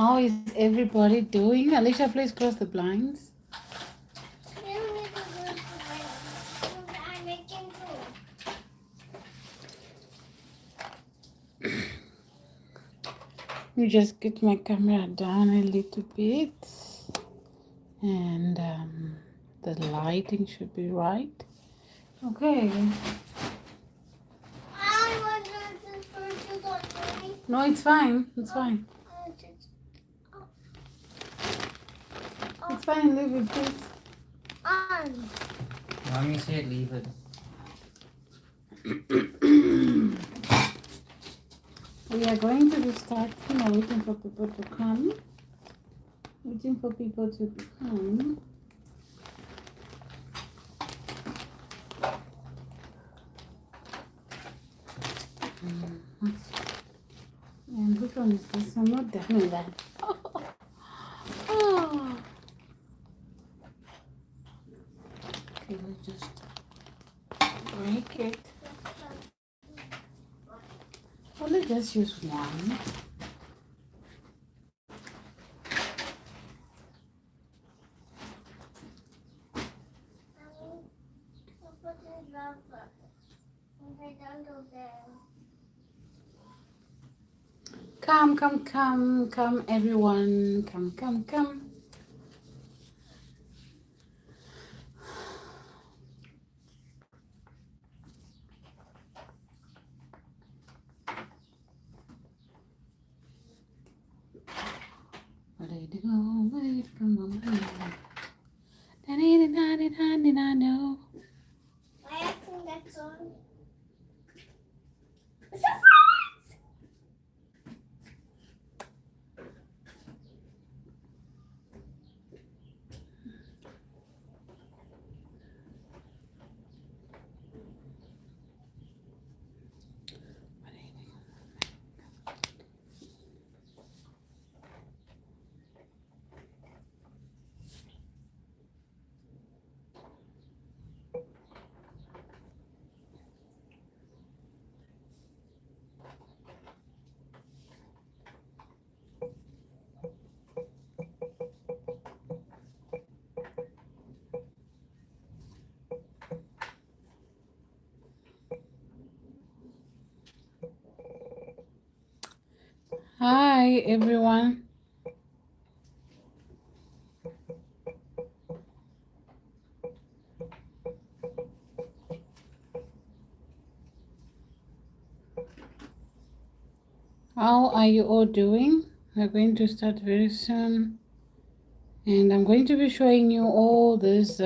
How is everybody doing? Alicia, please close the blinds. You don't need to go to bed. I'm making food. Let me just get my camera down a little bit. And the lighting should be right. Okay. I want to first to go to No, it's fine. It's fine. It's fine. Leave it, please. On. Mommy said leave it. We are going to be starting. I'm waiting for people to come. Waiting for people to come. And which one is this? I'm not done with that. Oh. Okay, let's just break it. Well, let's just use one. Come, everyone. Come. Where did it go? Where did it come from? I know. I sing that song. Hi, everyone. How are you all doing? We're going to start very soon. And I'm going to be showing you all these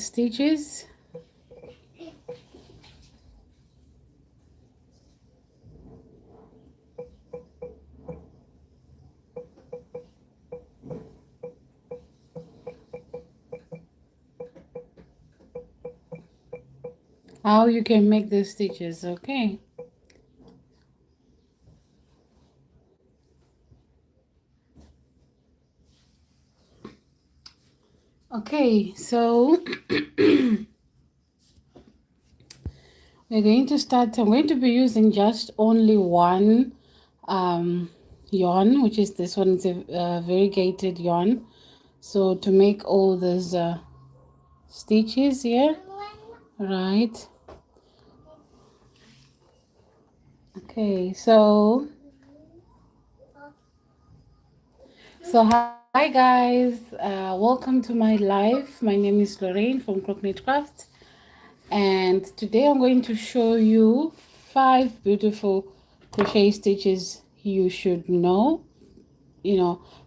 stitches. How you can make the stitches, okay? Okay, so we're going to start. I'm going to be using just only one yarn, which is this one. It's a variegated yarn. So to make all these stitches here, right? Okay, so hi guys, welcome to my live. My name is Lorraine from Crochet Crafts, and today I'm going to show you 5 beautiful crochet stitches you should know,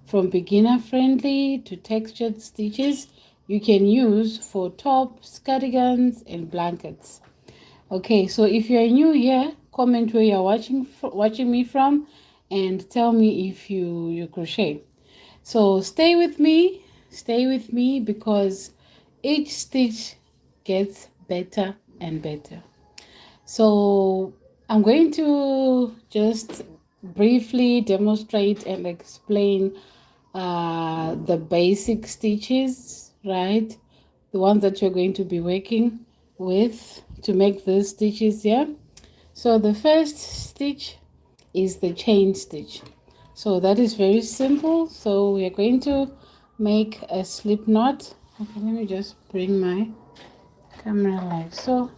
from beginner friendly to textured stitches you can use for tops, cardigans, and blankets. Okay, so if you're new here, comment where you're watching me from, and tell me if you crochet. So stay with me because each stitch gets better and better. So I'm going to just briefly demonstrate and explain the basic stitches, right? The ones that you're going to be working with to make these stitches here. So the first stitch is the chain stitch. So that is very simple. So we are going to make a slip knot. Okay, let me just bring my camera like so.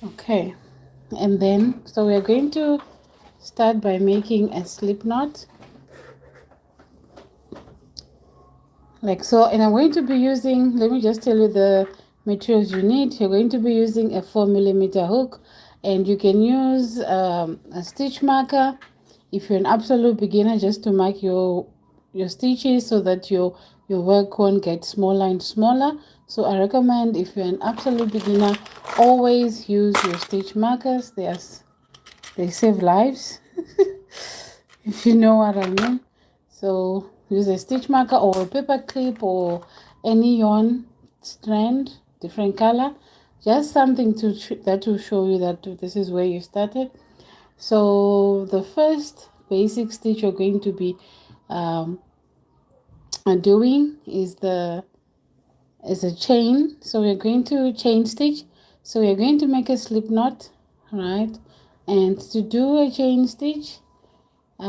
Okay, and then so we are going to start by making a slip knot like so, and I'm going to be using, let me just tell you the materials you need. You're going to be using a 4mm hook, and you can use a stitch marker if you're an absolute beginner, just to mark your stitches so that your work won't get smaller and smaller. So I recommend, if you're an absolute beginner, always use your stitch markers. They save lives. If you know what I mean. So use a stitch marker or a paper clip or any yarn strand, different color, just something that will show you that this is where you started. So the first basic stitch you're going to be doing is a chain. So we're going to chain stitch. So we're going to make a slip knot, right? And to do a chain stitch, we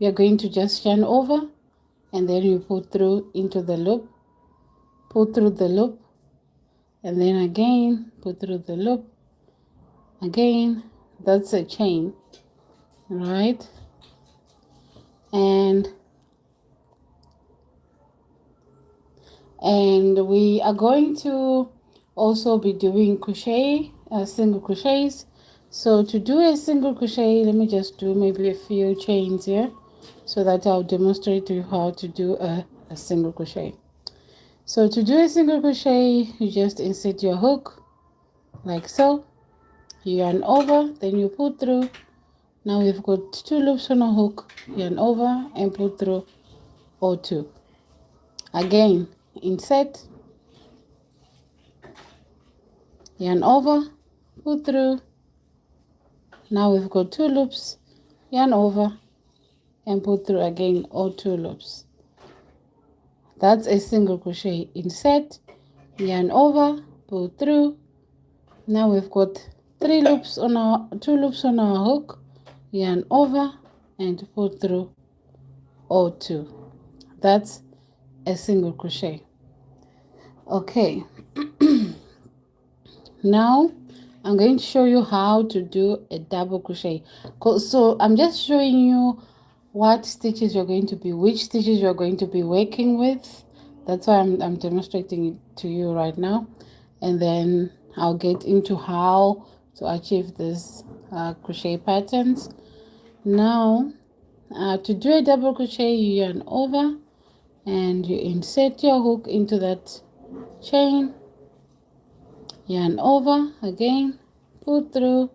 are going to just yarn over, and then you pull through into the loop, pull through the loop, and then again pull through the loop again. That's a chain, right? And we are going to also be doing crochet, single crochets. So to do a single crochet, let me just do maybe a few chains here so that I'll demonstrate to you how to do a single crochet. So to do a single crochet, you just insert your hook like so, you yarn over, then you pull through. Now we've got 2 loops on a hook, yarn over and pull through all 2. Again, insert, yarn over, pull through. Now we've got 2 loops, yarn over and pull through again all 2 loops. That's a single crochet. Insert, yarn over, pull through. Now we've got 2 loops on our hook, yarn over and pull through all 2. That's a single crochet. Okay. Now I'm going to show you how to do a double crochet. So I'm just showing you which stitches you're going to be working with. That's why I'm demonstrating it to you right now, and then I'll get into how to achieve this crochet patterns. Now to do a double crochet, you yarn over and you insert your hook into that chain, yarn over again, pull through.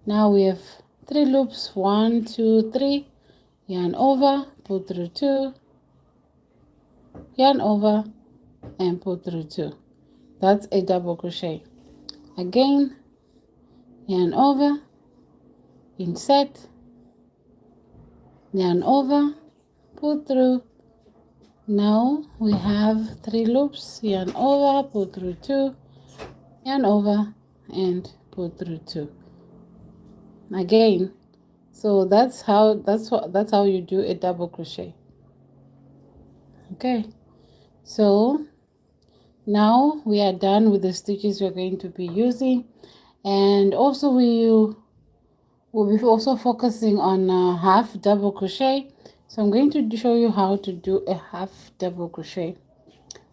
Now we have 3 loops, 1 2 3, yarn over, pull through 2, yarn over and pull through 2. That's a double crochet. Again, yarn over, insert, yarn over, pull through. Now we have 3 loops, yarn over, pull through 2, yarn over and pull through 2. Again, so that's how you do a double crochet. Okay, so now we are done with the stitches we're going to be using, and also we'll be also focusing on half double crochet. So I'm going to show you how to do a half double crochet,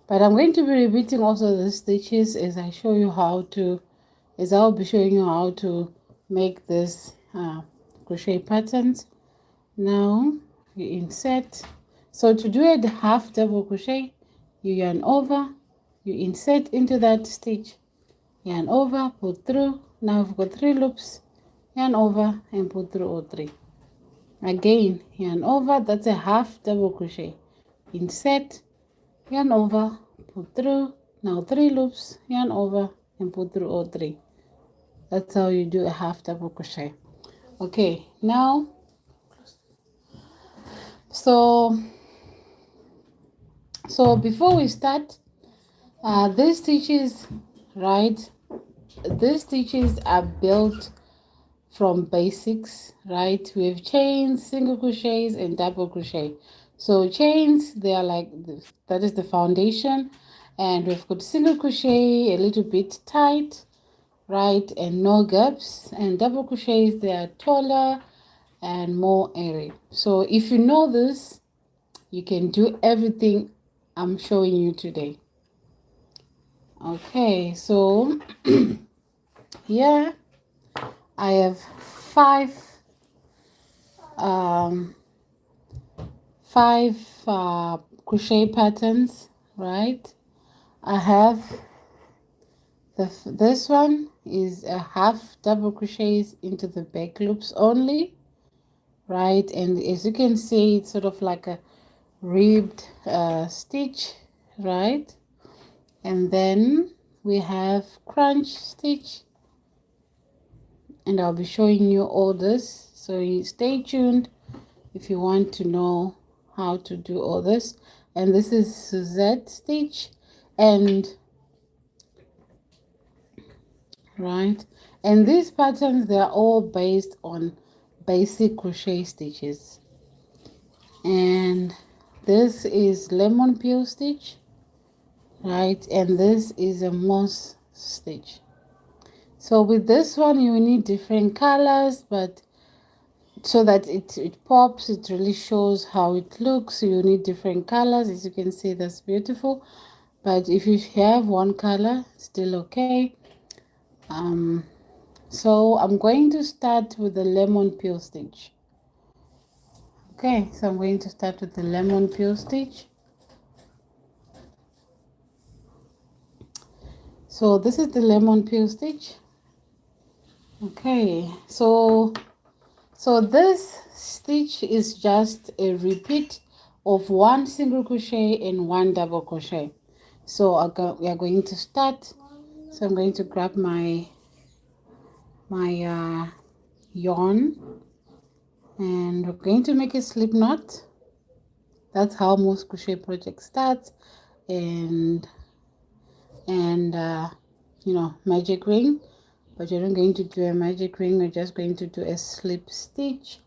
but I'm going to be repeating also the stitches as I'll be showing you how to make this crochet patterns. Now you insert. So to do a half double crochet, you yarn over, you insert into that stitch, yarn over, pull through. Now we've got 3 loops, yarn over and pull through all 3. Again, yarn over, that's a half double crochet. Insert, yarn over, pull through. Now 3 loops, yarn over and pull through all 3. That's how you do a half double crochet. Okay, now so before we start, these stitches are built from basics, right? We have chains, single crochets, and double crochet. So chains, they are like that is the foundation, and we've got single crochet a little bit tight, right, and no gaps. And double crochets, they are taller and more airy. So if you know this, you can do everything I'm showing you today. Okay, so here I have um, five crochet patterns, right? I have this one is a half double crochets into the back loops only, right? And as you can see, it's sort of like a ribbed stitch, right? And then we have crunch stitch, and I'll be showing you all this, so you stay tuned if you want to know how to do all this. And this is Suzette stitch, and right, and these patterns, they're all based on basic crochet stitches. And this is lemon peel stitch, right, and this is a moss stitch. So with this one you need different colors, but so that it pops, it really shows how it looks. You need different colors. As you can see, that's beautiful. But if you have one color, still okay. So I'm going to start with the lemon peel stitch. Okay, so I'm going to start with the lemon peel stitch. So this is the lemon peel stitch. Okay, so this stitch is just a repeat of one single crochet and one double crochet. So we are going to start. So I'm going to grab my yarn, and we're going to make a slip knot. That's how most crochet projects starts. And magic ring, but you're not going to do a magic ring. We're just going to do a slip stitch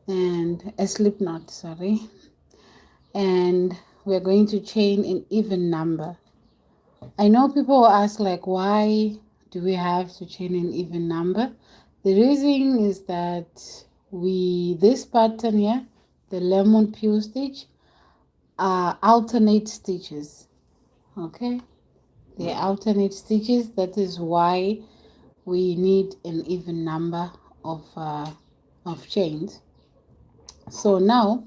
and a slip knot, sorry. And we're going to chain an even number. I know people will ask, like, why do we have to chain an even number? The reason is that this pattern here, the lemon peel stitch, are alternate stitches. Okay, they alternate stitches. That is why we need an even number of chains. So now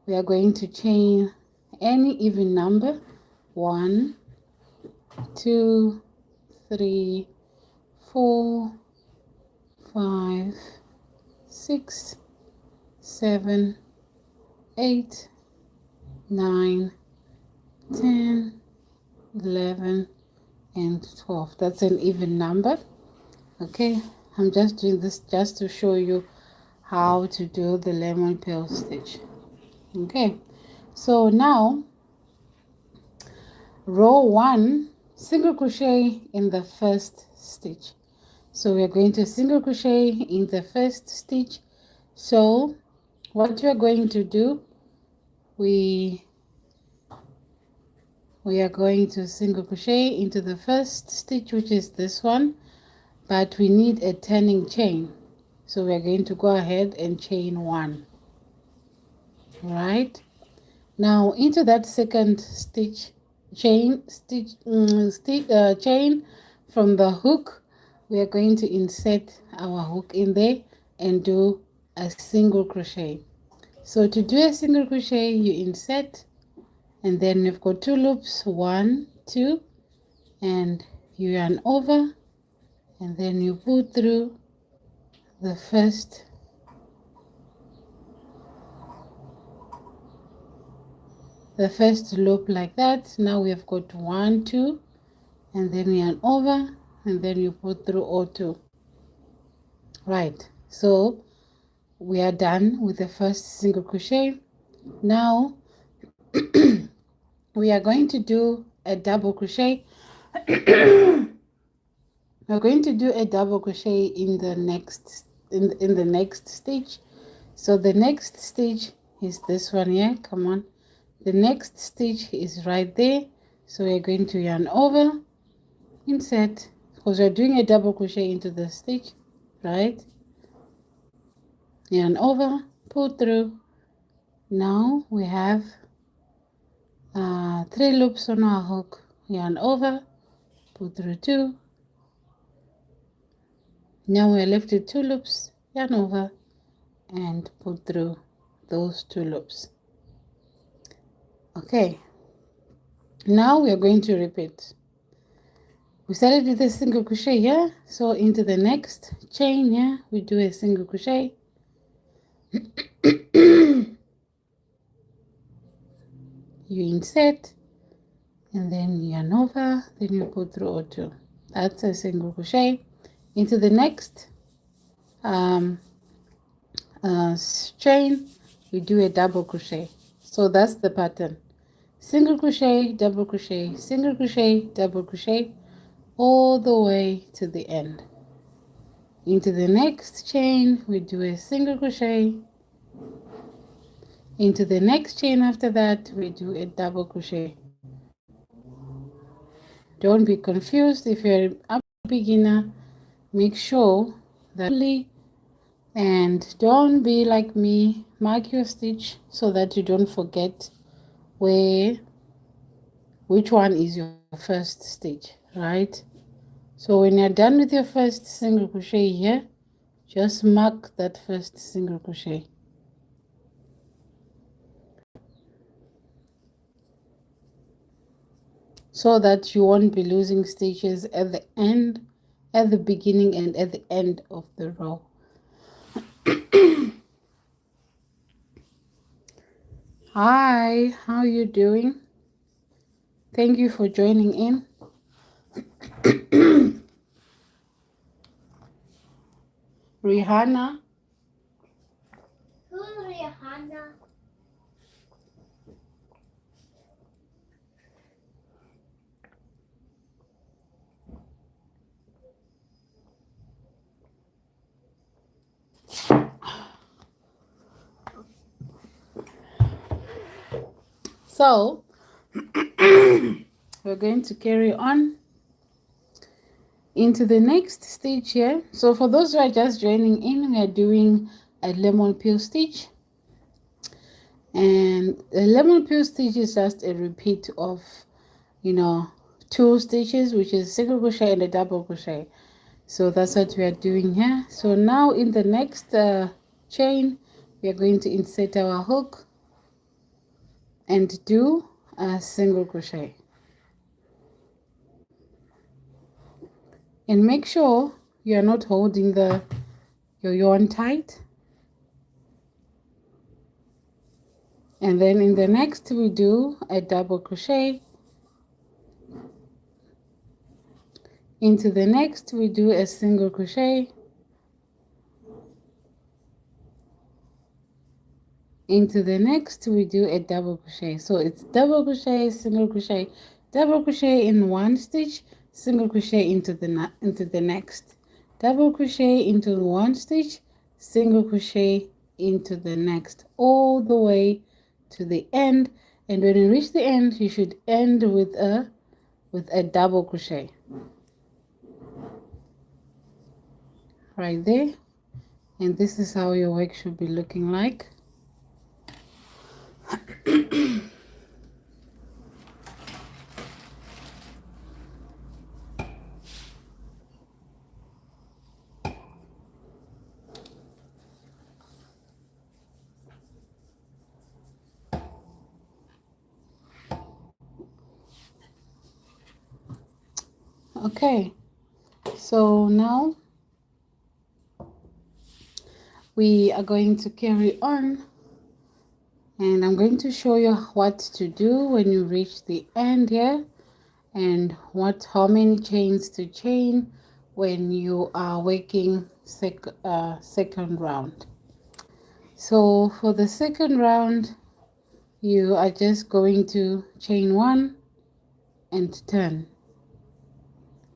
we are going to chain any even number: 1, 2, 3, 4, 5, 6, 7, 8, 9, 10, 11, and 12. That's an even number. Okay, I'm just doing this just to show you how to do the lemon peel stitch. Okay, so now row 1, single crochet in the first stitch. So we're going to single crochet in the first stitch. So what we're going to do, we are going to single crochet into the first stitch, which is this one, but we need a turning chain. So we're going to go ahead and chain 1. Right now, into that second stitch, chain from the hook, we are going to insert our hook in there and do a single crochet. So to do a single crochet, you insert, and then you've got 2 loops, 1, 2, and you yarn over, and then you pull through the first loop like that. Now we have got 1, 2, and then we yarn over, and then you pull through all 2. Right, so we are done with the first single crochet. Now we are going to do a double crochet. We're going to do a double crochet in the next in the next stitch. So the next stitch is this one here. Come on, the next stitch is right there. So we're going to yarn over, insert, because we're doing a double crochet into the stitch, right? Yarn over, pull through. Now we have 3 loops on our hook. Yarn over, pull through 2. Now we're left with 2 loops. Yarn over and pull through those 2 loops. Okay, now we are going to repeat. We started with a single crochet here, so into the next chain here we do a single crochet. You insert and then yarn over, then you pull through 2. That's a single crochet. Into the next chain we do a double crochet. So that's the pattern: single crochet, double crochet, single crochet, double crochet, all the way to the end. Into the next chain we do a single crochet. Into the next chain after that we do a double crochet. Don't be confused. If you're a beginner, make sure that and don't be like me, mark your stitch so that you don't forget which one is your first stitch, right? So when you're done with your first single crochet here, just mark that first single crochet. So that you won't be losing stitches at the end, at the beginning and at the end of the row. Hi, how are you doing? Thank you for joining in. Rihanna. Who's Rihanna? So we're going to carry on into the next stitch here. So for those who are just joining in, we are doing a lemon peel stitch, and the lemon peel stitch is just a repeat of 2 stitches, which is single crochet and a double crochet. So that's what we are doing here. So now in the next chain we are going to insert our hook and do a single crochet. And make sure you are not holding your yarn tight. And then in the next we do a double crochet. Into the next we do a single crochet. Into the next we do a double crochet. So it's double crochet, single crochet, double crochet in one stitch, single crochet into the next, double crochet into one stitch, single crochet into the next, all the way to the end. And when you reach the end, you should end with a double crochet right there. And this is how your work should be looking like. Okay, so now we are going to carry on, and I'm going to show you what to do when you reach the end here, and how many chains to chain when you are working second round. So for the second round, you are just going to chain 1 and turn,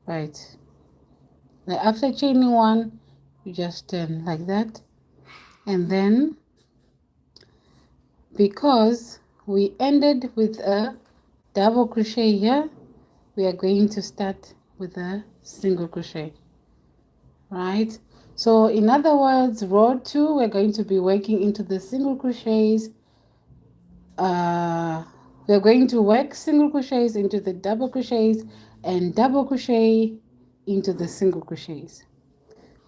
right? Now after chaining 1, you just turn like that. And then because we ended with a double crochet here, we are going to start with a single crochet, right? So in other words, row 2, we're going to be working into the single crochets. We're going to work single crochets into the double crochets and double crochet into the single crochets.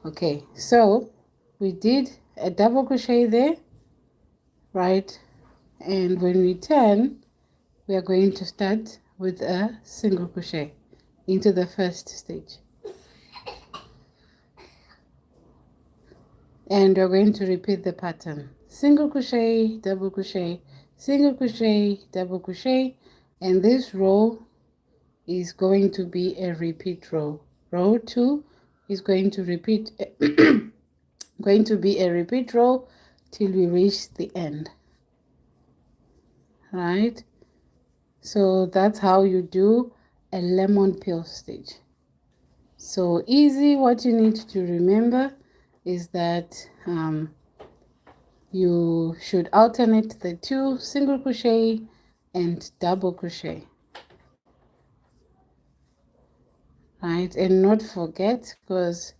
Okay, so we did a double crochet there, right? And when we turn, we are going to start with a single crochet into the first stitch. And we're going to repeat the pattern: single crochet, double crochet, single crochet, double crochet, and this row is going to be a repeat row. Row 2 is going to repeat going to be a repeat row till we reach the end, right? So that's how you do a lemon peel stitch. So easy. What you need to remember is that you should alternate the 2 single crochet and double crochet, right? And not forget, because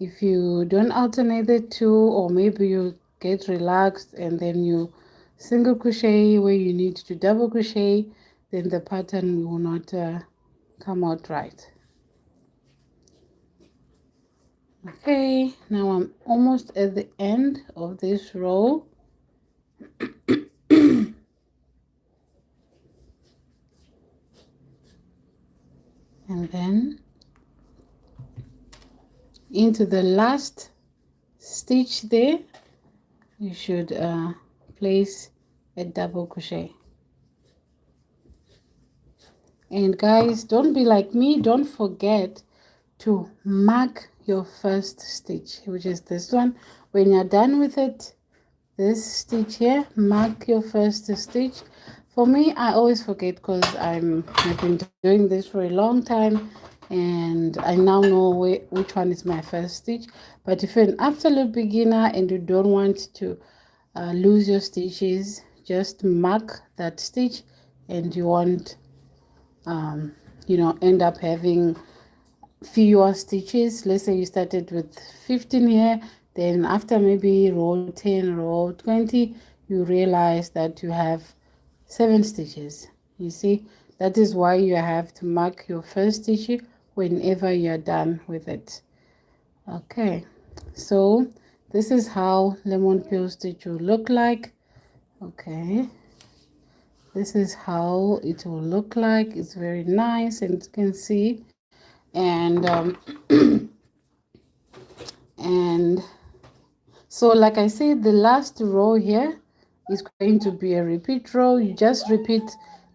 if you don't alternate the 2, or maybe you get relaxed and then you single crochet where you need to double crochet, then the pattern will not come out right. Okay, now I'm almost at the end of this row. And then into the last stitch there, you should place a double crochet. And guys, don't be like me, don't forget to mark your first stitch, which is this one. When you're done with it, this stitch here, mark your first stitch. For me, I always forget because I've been doing this for a long time, and I now know which one is my first stitch. But if you're an absolute beginner and you don't want to lose your stitches, just mark that stitch, and you won't end up having fewer stitches. Let's say you started with 15 here, then after maybe row 10, row 20, you realize that you have 7 stitches. You see, that is why you have to mark your first stitch whenever you're done with it. Okay, so this is how lemon peel stitch will look like. Okay, this is how it will look like. It's very nice, and you can see. And and so like I said, the last row here is going to be a repeat row. You just repeat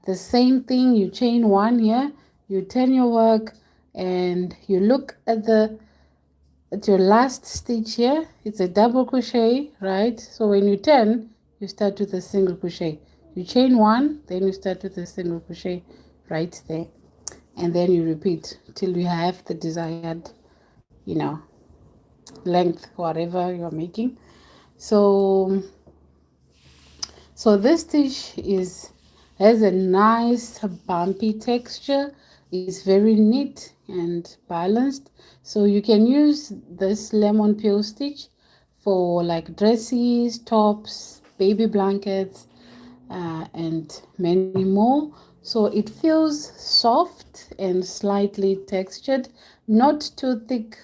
the same thing. You chain 1 here, you turn your work, and you look at your last stitch here. It's a double crochet, right? So when you turn, you start with a single crochet. You chain 1, then you start with a single crochet right there, and then you repeat till you have the desired length, whatever you're making. So this stitch has a nice bumpy texture. It's very neat and balanced. So you can use this lemon peel stitch for like dresses, tops, baby blankets, and many more. So it feels soft and slightly textured, not too thick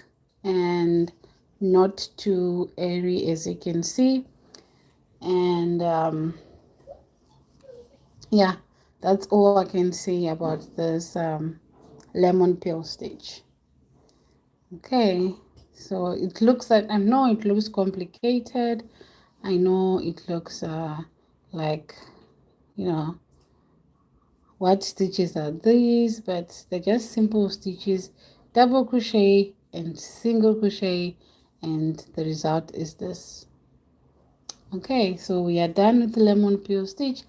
and not too airy, as you can see. And yeah, that's all I can say about this lemon peel stitch. Okay, so it looks like, I know it looks complicated. I know it looks like, what stitches are these? But they're just simple stitches, double crochet and single crochet, and the result is this. Okay, so we are done with the lemon peel stitch,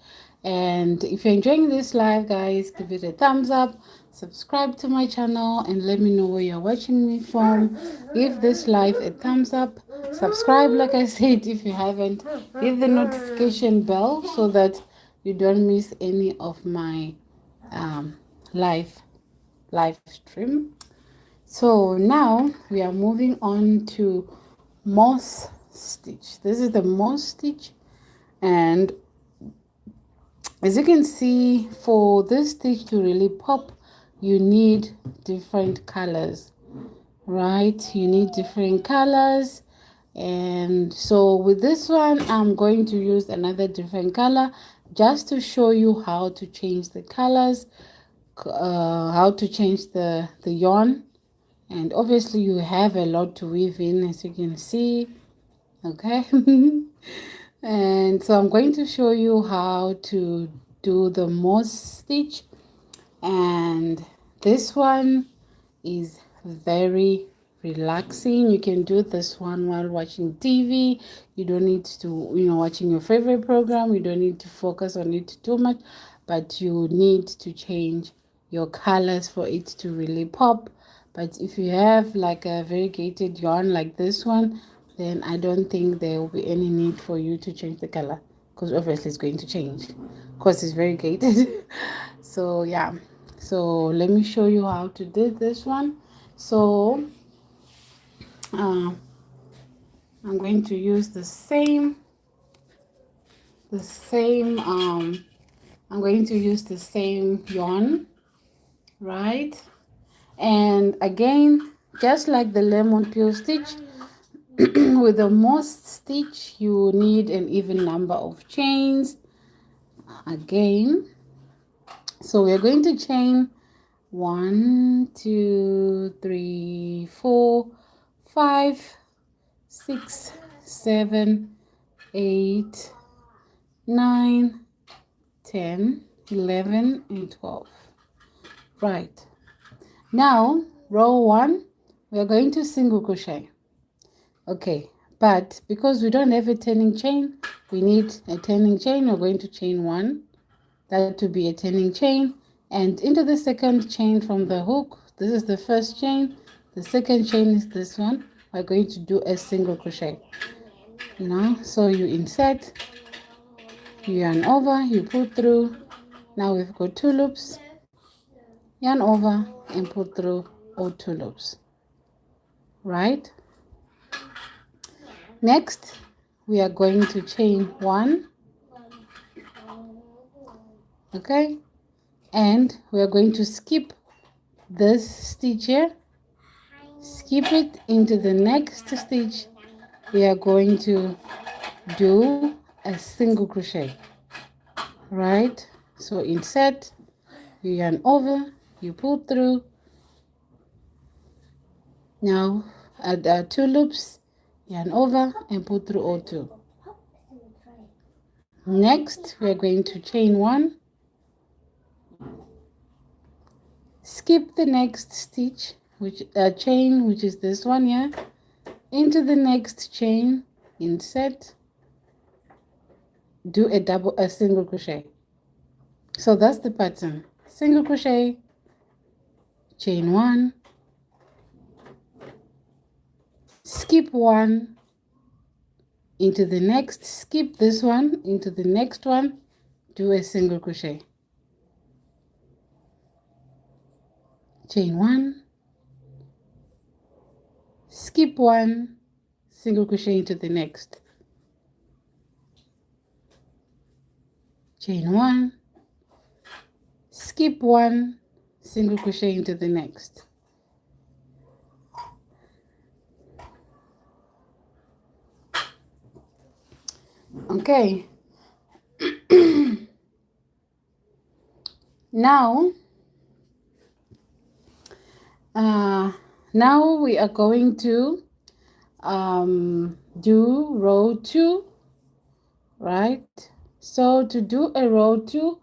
And if you're enjoying this live, guys, give it a thumbs up, subscribe to my channel, and let me know where you're watching me from. Give this live a thumbs up, subscribe like I said if you haven't, hit the notification bell so that you don't miss any of my um, live live stream. So now we are moving on to moss stitch. This is the moss stitch, and as you can see, for this stitch to really pop, you need different colors, right? You need different colors. And so with this one, I'm going to use another different color just to show you how to change the colors, how to change the yarn. And obviously you have a lot to weave in, as you can see. Okay. And so I'm going to show you how to do the moss stitch, and this one is very relaxing. You can do this one while watching TV. You don't need to, watching your favorite program. You don't need to focus on it too much, but you need to change your colors for it to really pop. But if you have like a variegated yarn like this one, then I don't think there will be any need for you to change the color, because obviously it's going to change because it's variegated. So yeah, so let me show you how to do this one. So I'm going to use I'm going to use the same yarn, right? And again, just like the lemon peel stitch, with the moss stitch you need an even number of chains again. So we're going to chain 1, 2, 3, 4, 5, 6, 7, 8, 9, 10, 11, and 12. Right. Now, row 1, we are going to single crochet. Okay, but because we don't have a turning chain, we need a turning chain. We're going to chain 1. That would be a turning chain. And into the second chain from the hook, this is the first chain. The second chain is this one. We're going to do a single crochet. So you insert, you yarn over, you pull through. Now we've got 2 loops. Yarn over and pull through all 2 loops. Right? Next, we are going to chain 1. Okay? And we are going to skip this stitch here. Skip it into the next stitch. We are going to do a single crochet, right? So insert, you yarn over, you pull through. Now add 2 loops, yarn over and pull through all 2. Next we are going to chain 1, skip the next stitch, which chain, which is this one here, into the next chain, insert, do a single crochet. So that's the pattern: single crochet, chain 1, skip 1 into the next, skip this one into the next one, do a single crochet, chain 1, skip 1, single crochet into the next, chain 1, skip 1, single crochet into the next. Okay. Now we are going to do row 2, right? So to do a row 2,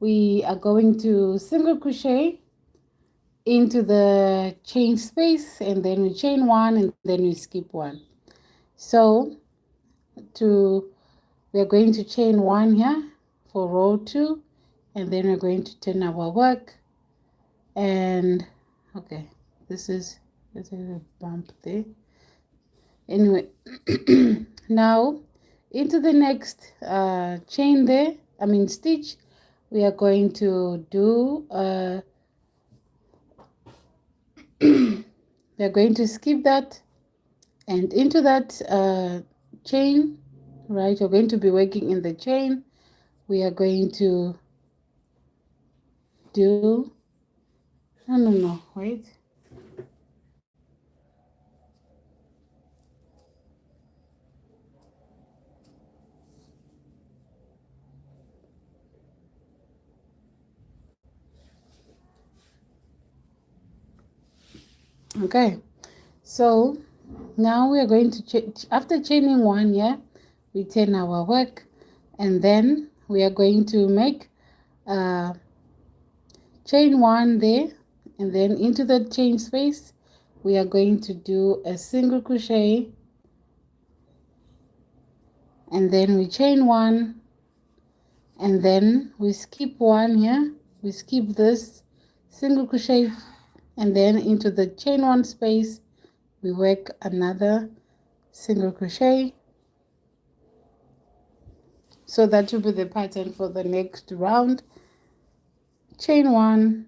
we are going to single crochet into the chain space, and then we chain 1 and then we skip 1. So we are going to chain 1 here for row 2, and then we're going to turn our work. And okay, there's a bump there. Anyway, now into the next chain there, stitch, we are going to do we are going to skip that, and into that chain, right, we're going to be working in the chain. We are going to do no, wait. Okay, so now we are going to after chaining 1, yeah, we turn our work, and then we are going to make chain 1 there, and then into the chain space we are going to do a single crochet, and then we chain 1, and then we skip 1 here, we skip this single crochet, and then into the chain 1 space we work another single crochet. So that will be the pattern for the next round. Chain 1,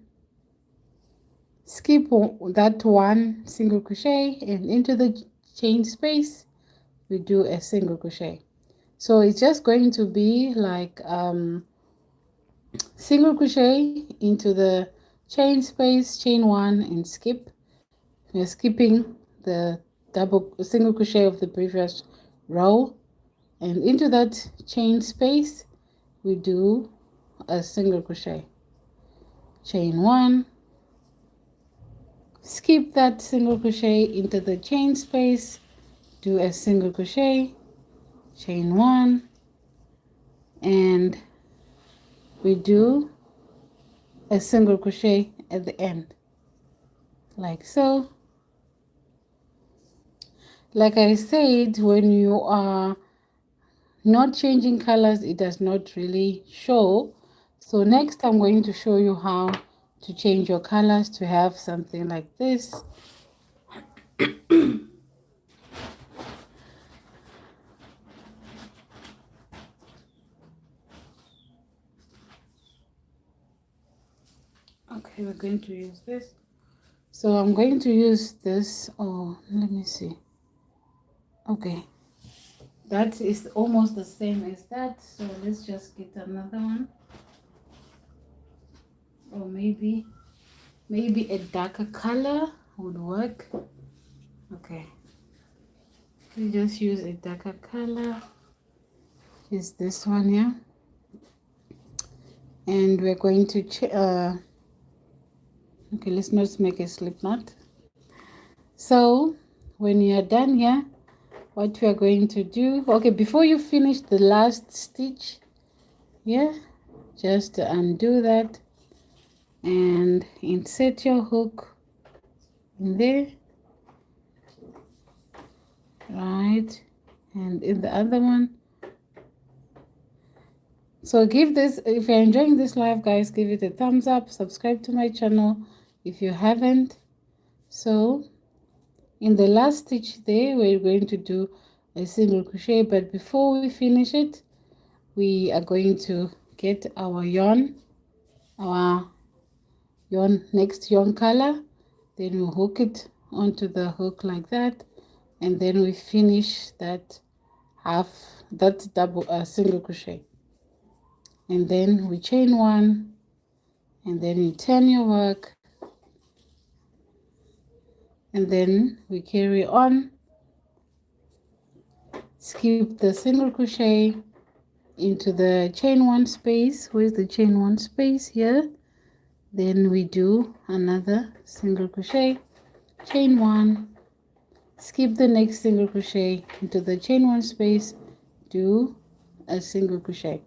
skip that 1 single crochet, and into the chain space we do a single crochet. So it's just going to be like single crochet into the chain space, chain 1, and skip. We're skipping the single crochet of the previous row, and into that chain space we do a single crochet. Chain 1, skip that single crochet into the chain space, do a single crochet, chain 1, and we do a single crochet at the end, like so. Like I said, when you are not changing colors, it does not really show. So next I'm going to show you how to change your colors to have something like this. Okay, we're going to use this. So I'm going to use this. Oh, let me see. Okay, that is almost the same as that. So let's just get another one. Or maybe a darker color would work. Okay, we just use a darker color. Is this one here, and we're going to okay, let's not make a slip knot. So when you are done here, what we are going to do, okay, before you finish the last stitch, yeah, just undo that and insert your hook in there, right, and in the other one. So give this, if you're enjoying this live, guys, give it a thumbs up, subscribe to my channel if you haven't. So in the last stitch there, we're going to do a single crochet, but before we finish it, we are going to get our next yarn color, then we hook it onto the hook like that, and then we finish that single crochet, and then we chain 1, and then you turn your work, and then we carry on, skip the single crochet into the chain 1 space. Where's the chain 1 space? Here. Then we do another single crochet, chain 1, skip the next single crochet into the chain 1 space, do a single crochet,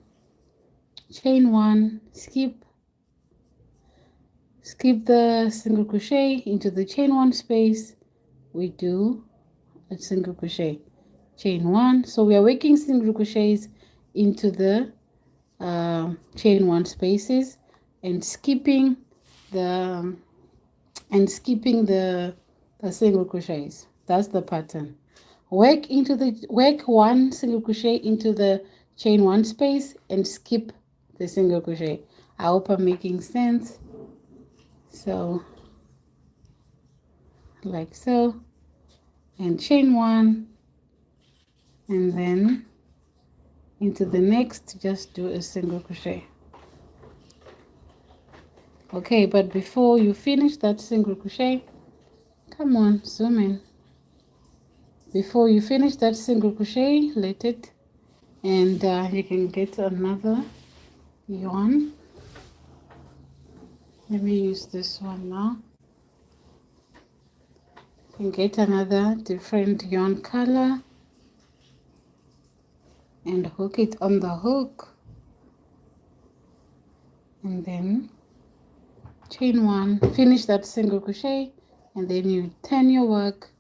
chain 1, skip the single crochet into the chain 1 space, we do a single crochet, chain 1. So we are working single crochets into the chain 1 spaces and skipping the single crochets. That's the pattern. Work 1 single crochet into the chain 1 space and skip the single crochet. I hope I'm making sense. So like so, and chain 1, and then into the next just do a single crochet. Okay, but before you finish that single crochet, come on, zoom in. Before you finish that single crochet, let it, and you can get another yarn. Let me use this one now. You can get another different yarn color and hook it on the hook, and then chain 1, finish that single crochet, and then you turn your work,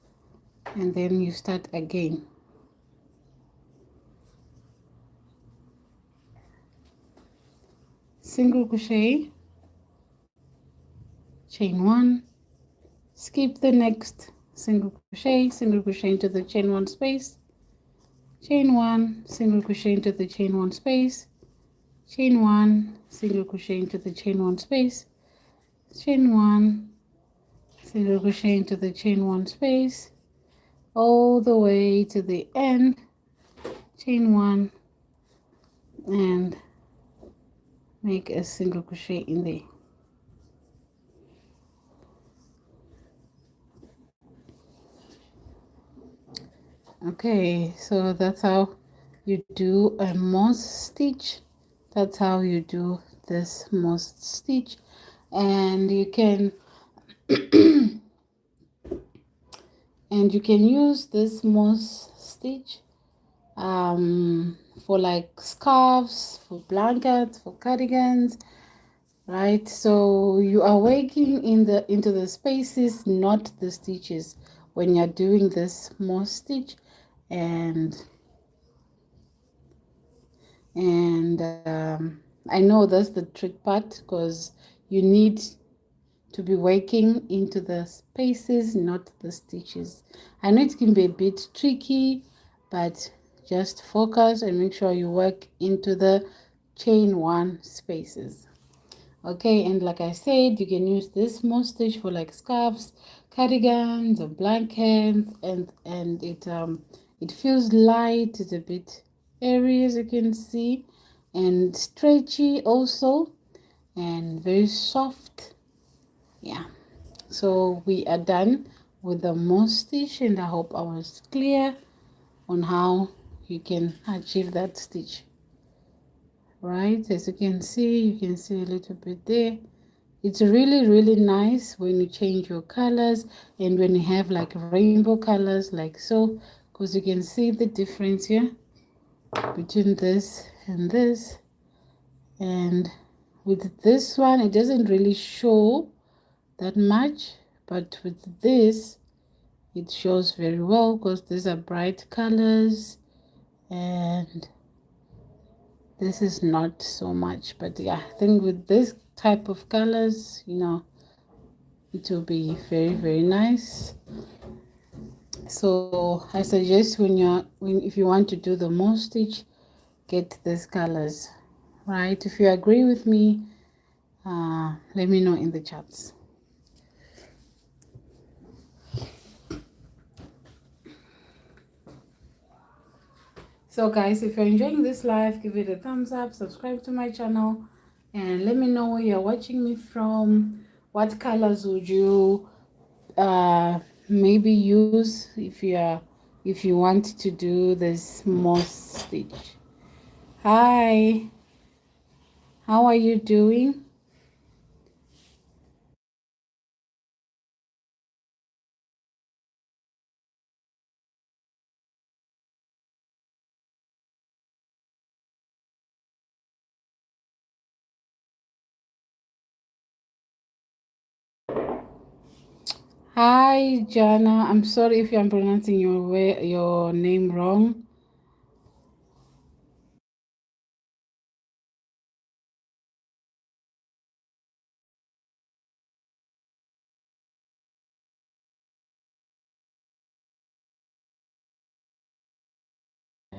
and then you start again. Single crochet, chain 1, skip the next single crochet into the chain 1 space, chain 1, single crochet into the chain 1 space, chain 1, single crochet into the chain 1 space, chain 1, single crochet into the chain 1 space, all the way to the end, chain 1, and make a single crochet in there. Okay, so that's how you do a moss stitch. That's how you do this moss stitch, and you can use this moss stitch for like scarves, for blankets, for cardigans, right? So you are working into the spaces, not the stitches, when you're doing this moss stitch. And I know that's the trick part, because you need to be working into the spaces, not the stitches. I know it can be a bit tricky, but just focus and make sure you work into the chain 1 spaces. Okay, and like I said, you can use this moss stitch for like scarves, cardigans, or blankets, and it feels light. It's a bit airy, as you can see, and stretchy also, and very soft. Yeah, so we are done with the moss stitch, and I hope I was clear on how you can achieve that stitch. Right, as you can see a little bit there. It's really nice when you change your colors and when you have like rainbow colors like so, because you can see the difference here between this and this. And with this one, it doesn't really show that much, but with this, it shows very well, because these are bright colors and this is not so much. But yeah, I think with this type of colors, it will be very nice. So I suggest if you want to do the moss stitch, get these colors, right? If you agree with me, let me know in the chats. So guys, if you're enjoying this live, give it a thumbs up, subscribe to my channel, and let me know where you're watching me from. What colors would you maybe use if you want to do this moss stitch? Hi, how are you doing? Hi, Jana. I'm sorry if I'm pronouncing your name wrong.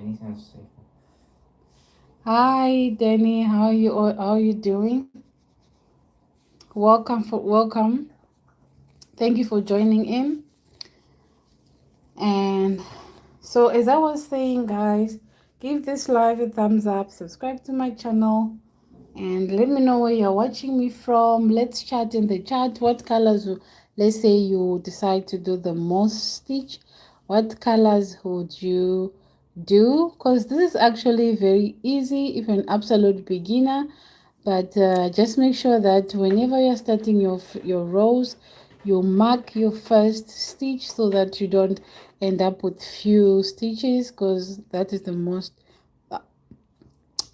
Danny sounds safer. Hi, Danny. How are you doing? Welcome. Thank you for joining in. And so, as I was saying, guys, give this live a thumbs up, subscribe to my channel, and let me know where you're watching me from. Let's chat in the chat. What colors, let's say you decide to do the most stitch, what colors would you do? Because this is actually very easy if you're an absolute beginner, but just make sure that whenever you're starting your rows, you mark your first stitch so that you don't end up with few stitches, because that is the most.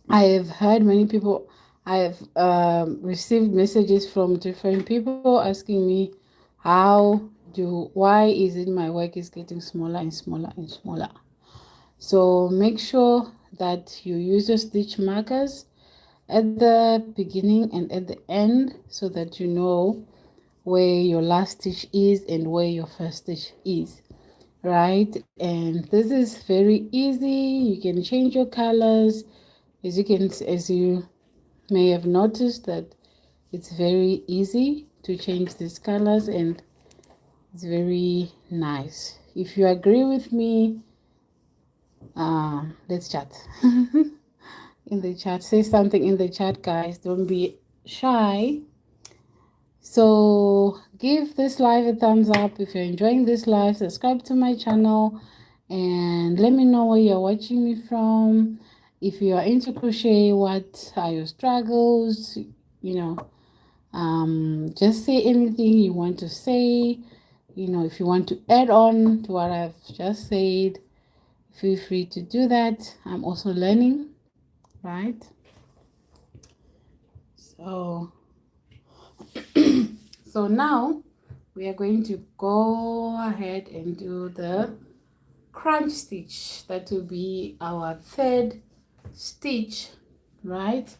I have heard many people, I have received messages from different people asking me why is it my work is getting smaller and smaller and smaller. So make sure that you use your stitch markers at the beginning and at the end so that you know where your last stitch is and where your first stitch is, right? And this is very easy. You can change your colors, as you may have noticed that it's very easy to change these colors, and it's very nice. If you agree with me, let's chat in the chat. Say something in the chat, guys. Don't be shy. So give this live a thumbs up if you're enjoying this live. Subscribe to my channel and let me know where you're watching me from. If you are into crochet, what are your struggles? You know, just say anything you want to say. You know, if you want to add on to what I've just said, feel free to do that. I'm also learning, right? So so now we are going to go ahead and do the crunch stitch. That will be our third stitch, right?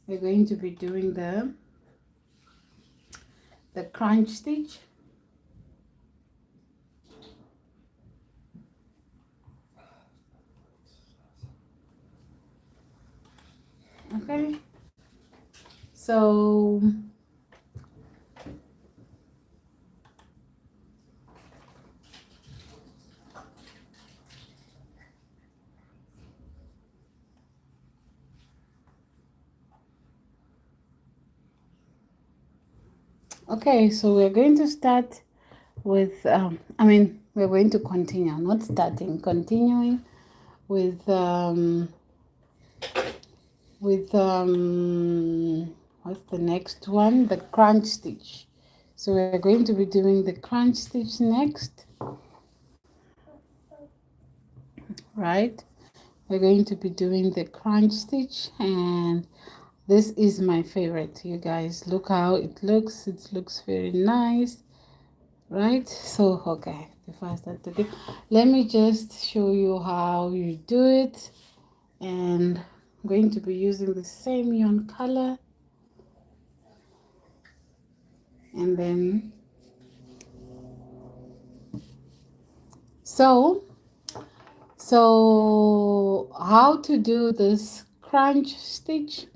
We're going to be doing the crunch stitch. Okay, so okay, so we're going to start with we're going to continue, not starting, continuing with what's the next one, the crunch stitch. So we're going to be doing the crunch stitch next, right? We're going to be doing the crunch stitch, and this is my favorite. You guys, look how it looks. It looks very nice, right? So okay, before I start to do, let me just show you how you do it. And I'm going to be using the same yarn color, and then so how to do this crunch stitch.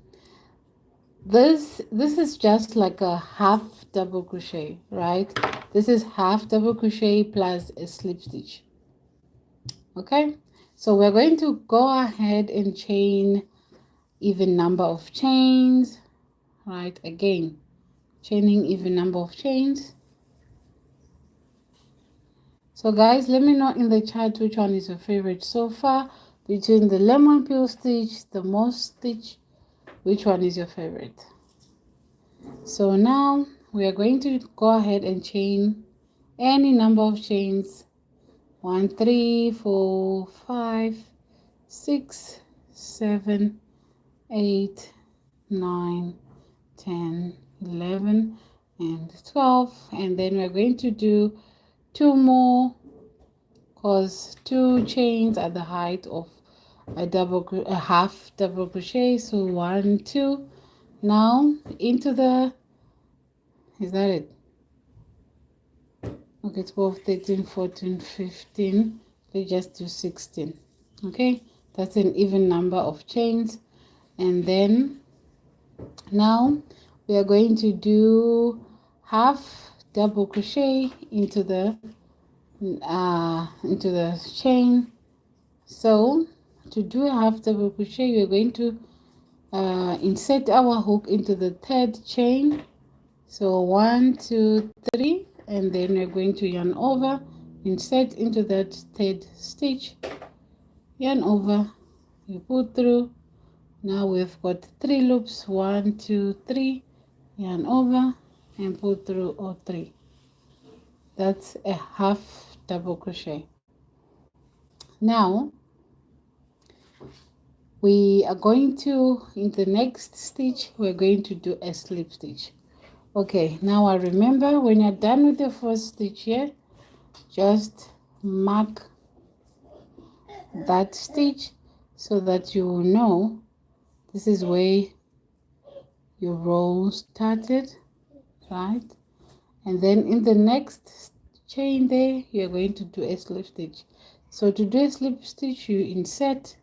This is just like a half double crochet, right? This is half double crochet plus a slip stitch. Okay, so we're going to go ahead and chain even number of chains, right? Again, chaining even number of chains. So guys, let me know in the chat which one is your favorite so far between the lemon peel stitch, the moss stitch. Which one is your favorite? So now we are going to go ahead and chain any number of chains. 1, 3, 4, 5, 6, 7, 8, 9, 10, 11, and 12. And then we're going to do 2 more, because 2 chains at the height of a half double crochet. So 1, 2. Now into the, is that it? Okay, 12, 13, 14, 15. Let's just do 16. Okay, That's an even number of chains. And then now we are going to do half double crochet into the chain. So to do a half double crochet, we are going to insert our hook into the third chain. So 1 2 3, and then we're going to yarn over, insert into that third stitch, yarn over, you pull through. Now we've got 3 loops, 1 2 3, yarn over and pull through all 3. That's a half double crochet. Now we are going to, in the next stitch, we're going to do a slip stitch. Okay, now I remember when you're done with the first stitch here, just mark that stitch so that you will know this is where your row started, right? And then in the next chain there, you're going to do a slip stitch. So to do a slip stitch, you insert,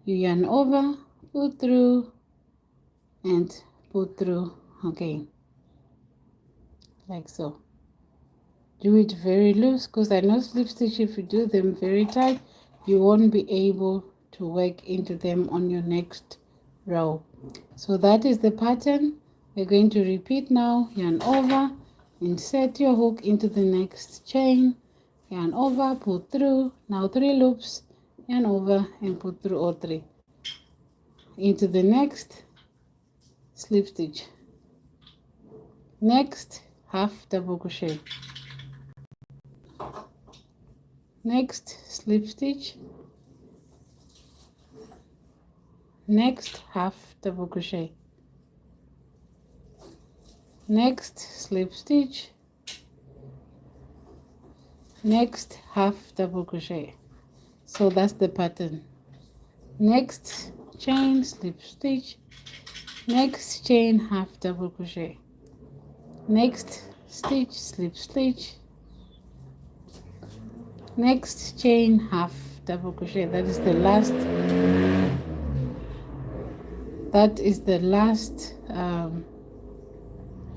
you yarn over, pull through, and pull through again, like so. Do it very loose, because I know slip stitch, if you do them very tight, you won't be able to work into them on your next row. So that is the pattern. We're going to repeat now. Yarn over, insert your hook into the next chain, yarn over, pull through. Now 3 loops, yarn over and pull through all 3 into the next slip stitch. Next half double crochet, next slip stitch, next half double crochet, next slip stitch, next half double crochet. So that's the pattern. Next chain, slip stitch, next chain, half double crochet, next stitch, slip stitch, next chain, half double crochet. That is the last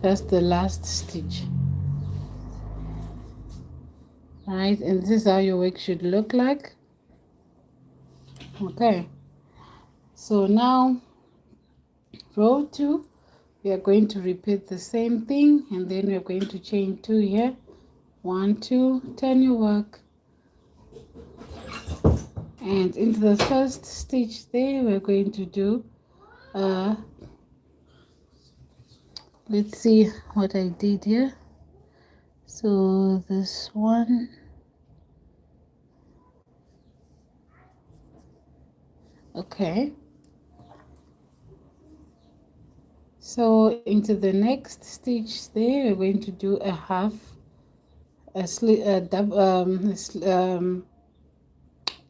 that's the last stitch, right? And this is how your work should look like. Okay, so now row 2, we are going to repeat the same thing, and then we are going to chain 2 here. 1 2, turn your work, and into the first stitch there we're going to do let's see what I did here. So this one, okay, so into the next stitch there we're going to do a half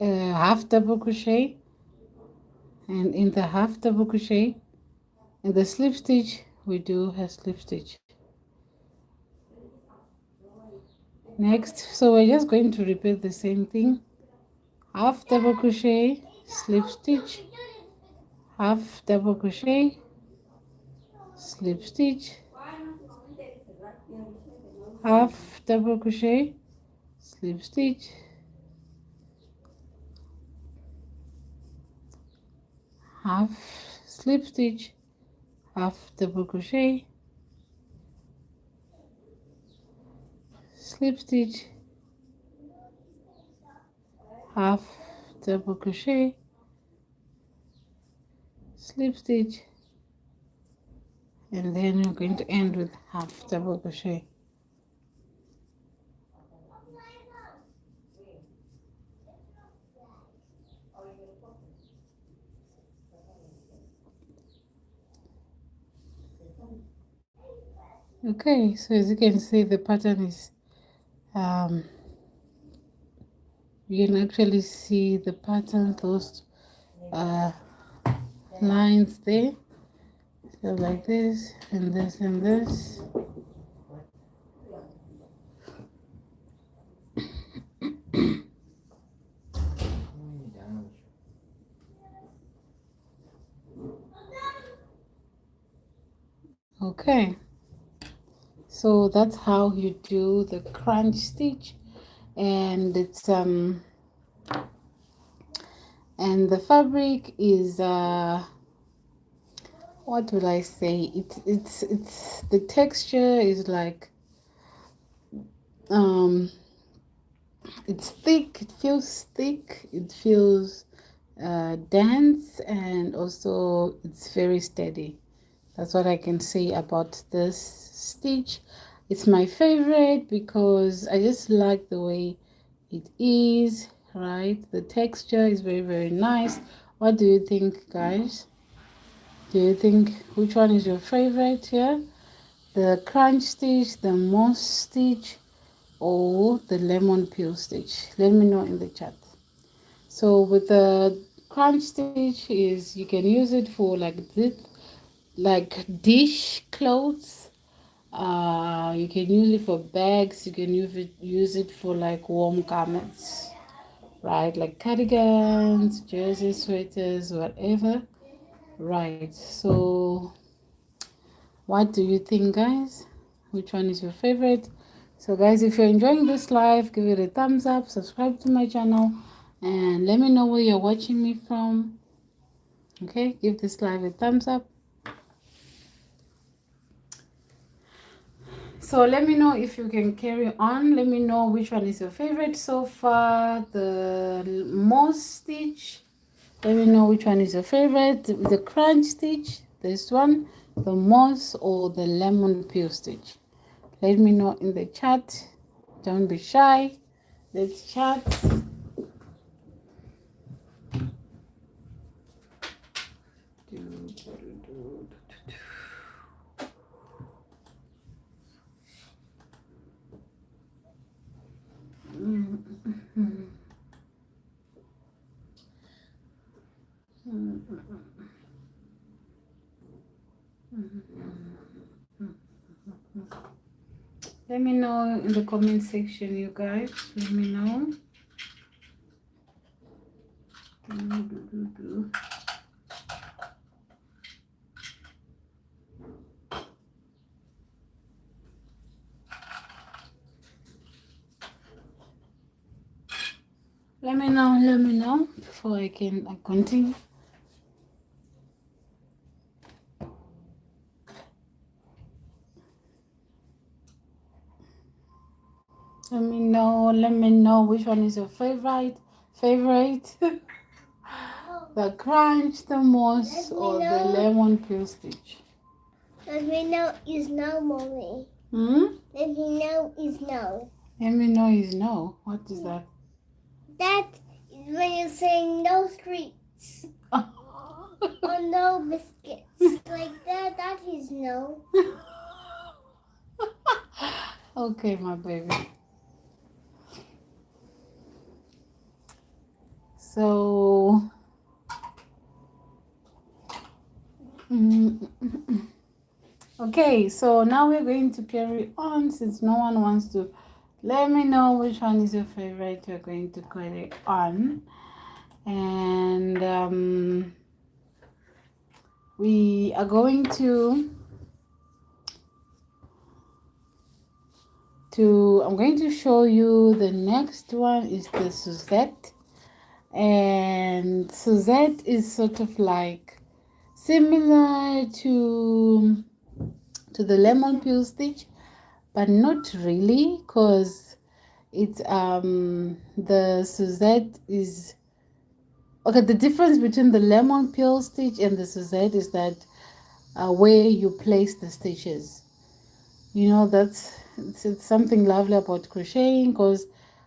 half double crochet, and in the half double crochet, in the slip stitch, we do a slip stitch. Next, so we're just going to repeat the same thing. Half double crochet, slip stitch, half double crochet, slip stitch, half double crochet, slip stitch, half slip stitch, half double crochet, slip stitch, half double crochet, slip stitch, and then we're going to end with half double crochet. Okay, so as you can see, the pattern is you can actually see the pattern, those lines there. So like this and this and this. Okay, so that's how you do the crunch stitch, and it's and the fabric is what will I say, it's the texture is like it's thick, it feels thick, it feels dense, and also it's very steady. That's what I can say about this stitch. It's my favorite because I just like the way it is, right? The texture is very, very nice. What do you think, guys? Do you think which one is your favorite here? The crunch stitch, the moss stitch, or the lemon peel stitch? Let me know in the chat. So with the crunch stitch is you can use it for like this, like dish clothes. You can use it for bags. You can use it for like warm garments, right? Like cardigans, jerseys, sweaters, whatever. Right. So, what do you think, guys? Which one is your favorite? So, guys, if you're enjoying this live, give it a thumbs up, subscribe to my channel, and let me know where you're watching me from. Okay, give this live a thumbs up. So let me know if you can carry on. Let me know which one is your favorite so far. The moss stitch. Let me know which one is your favorite. The crunch stitch, this one, the moss, or the lemon peel stitch. Let me know in the chat. Don't be shy. Let's chat. Let me know in the comment section, you guys. Let me know. Let me know before I continue. Let me know which one is your favorite. The crunch, the moss, or the lemon peel stitch. Let me know is no, mommy. Let me know is no. Let me know is no. What is that? That is when you say no streets. Or no biscuits. Like that is no. Okay, my baby. So, okay, so now we're going to carry on since no one wants to let me know which one is your favorite. We're going to carry on. And we are going to I'm going to show you the next one is the Suzette. And Suzette is sort of like similar to the lemon peel stitch, but not really, because it's the Suzette is okay. The difference between the lemon peel stitch and the Suzette is that where you place the stitches. You know, it's something lovely about crocheting, because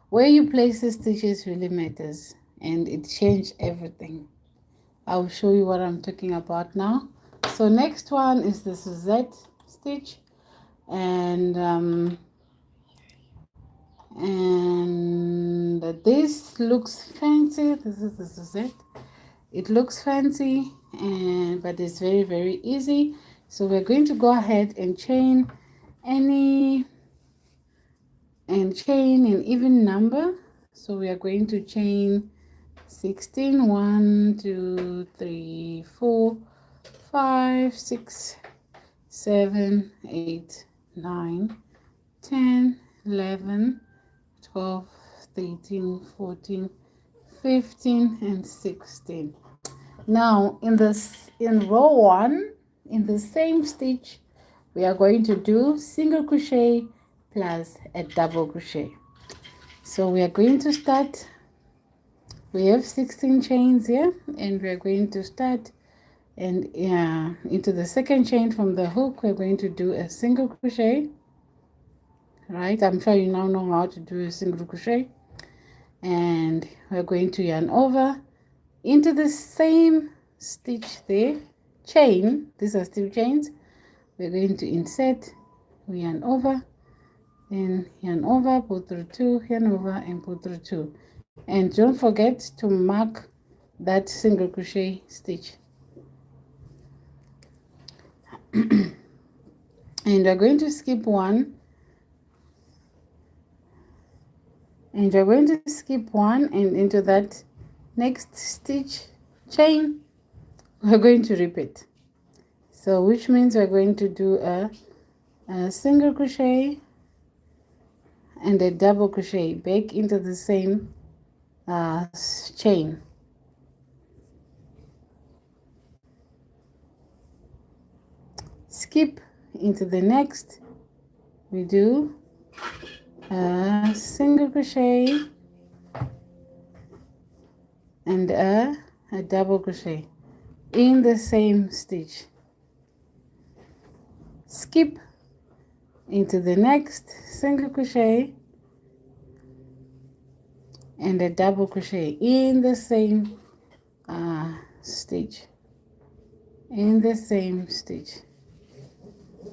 where you place the stitches really matters, and it changed everything. I'll show you what I'm talking about now. So next one is the Suzette stitch, and this looks fancy. This is the Suzette. It looks fancy, but it's very, very easy. So we're going to go ahead and chain an even number. So we are going to chain 16, 1, 2, 3, 4, 5, 6, 7, 8, 9, 10, 11, 12, 13, 14, 15, and 16. Now in row 1, in the same stitch, we are going to do single crochet plus a double crochet. So we are going to start. We have 16 chains here, and we are going to start, and into the second chain from the hook we're going to do a single crochet. Right, I'm sure you now know how to do a single crochet, and we're going to yarn over into the same stitch there, chain. These are still chains. We're going to insert, we yarn over, then yarn over, pull through 2, yarn over, and pull through 2. And don't forget to mark that single crochet stitch. And we're going to skip one, and we're going to skip one, and into that next stitch chain we're going to repeat. So which means we're going to do a single crochet and a double crochet back into the same chain. Skip into the next, we do a single crochet and a double crochet in the same stitch. Skip into the next single crochet and a double crochet in the same stitch, in the same stitch.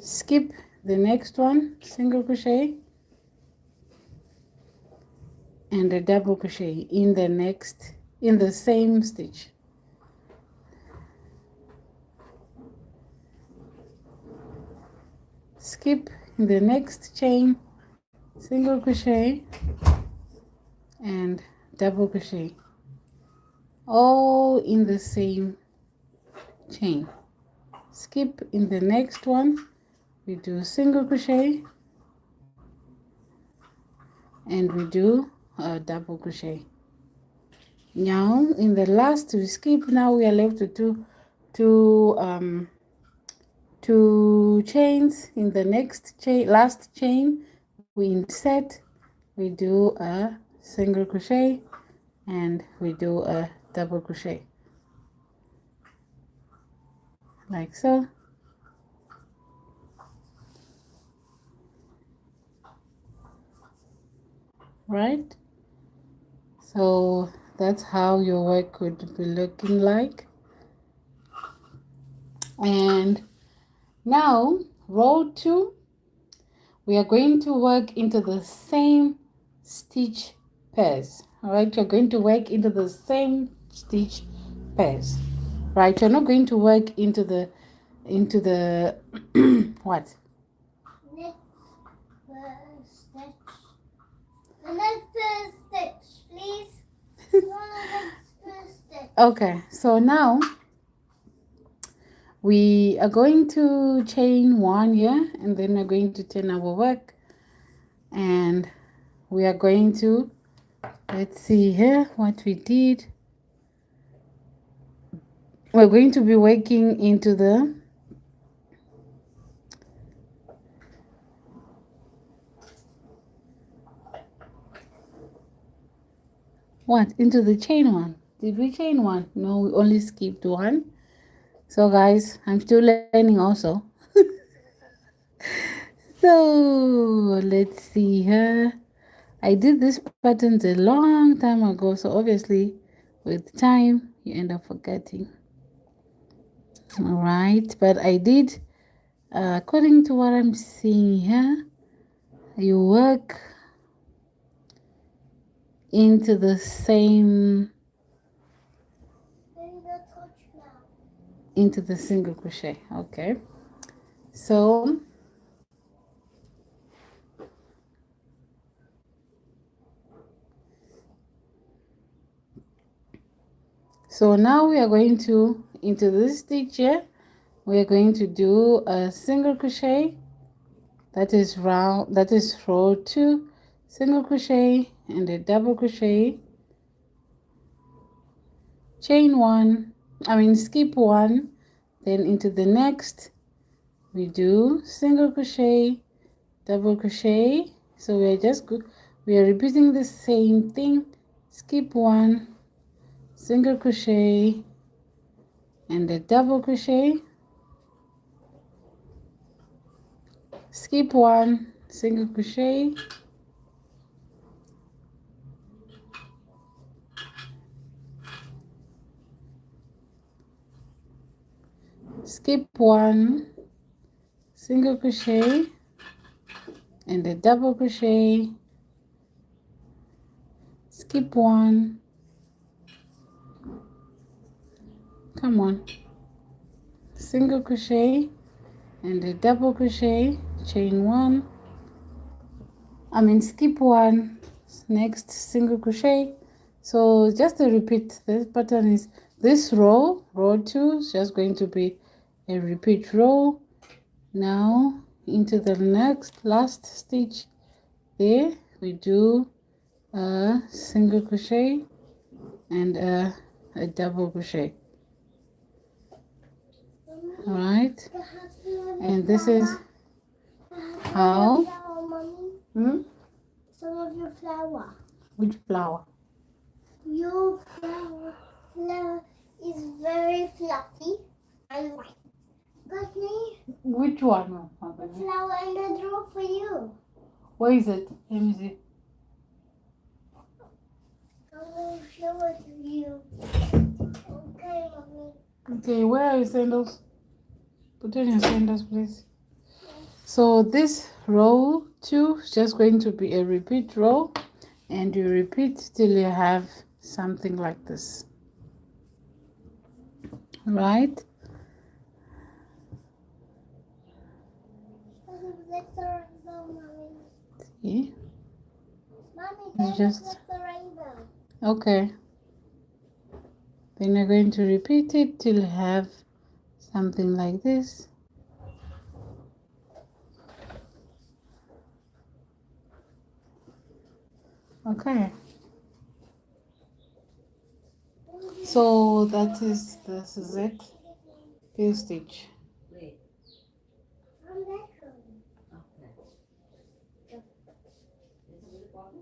Skip the next one, single crochet and a double crochet in the same stitch. Skip in the next chain, single crochet and double crochet, all in the same chain. Skip in the next one, we do single crochet and we do a double crochet. Now in the last we skip, now we are left with two chains. In the next last chain we insert, we do a single crochet and we do a double crochet, like so. Right, so that's how your work could be looking like. And now row 2, we are going to work into the same stitch pairs. All right, you're going to work into the same stitch pairs. Right, you're not going to work into the what? Next stitch. The next stitch, please. Next stitch. Okay, so now we are going to chain 1 here, and then we're going to turn our work, and we are going to, let's see here what we did. We're going to be working into the into the chain 1. Did we chain 1? No, we only skipped 1. So guys, I'm still learning also. So let's see here. I did this patterns a long time ago, so obviously with time you end up forgetting. All right, but I did according to what I'm seeing here, you work into the same, into the single crochet. Okay, so now we are going to, into this stitch here, we're going to do a single crochet, that is round, that is row 2, single crochet and a double crochet, chain 1, skip 1, then into the next we do single crochet, double crochet. So we are repeating the same thing. Skip 1, single crochet and a double crochet, skip 1, single crochet, skip 1, single crochet and a double crochet, skip 1, come on, single crochet and a double crochet, chain 1, skip 1, next single crochet. So just to repeat, the pattern is this row 2 is just going to be a repeat row. Now into the next last stitch, there we do a single crochet and a double crochet. All right, and this is how. Some of your flower. Which flower? Your flower is very fluffy and white. Got me? Which one? The flower in the drawer for you. Where is it? Let me see. I will show it to you. Okay, Mommy. Okay, where are your sandals? Put on your sandals, please. So this row 2 is just going to be a repeat row, and you repeat till you have something like this. Right? That's the rainbow, Mommy. See? Mommy, It's that's just the rainbow. okay. Then you're going to repeat it till you have something like this. Okay. So that is the Suzette tail stitch. I'm that one.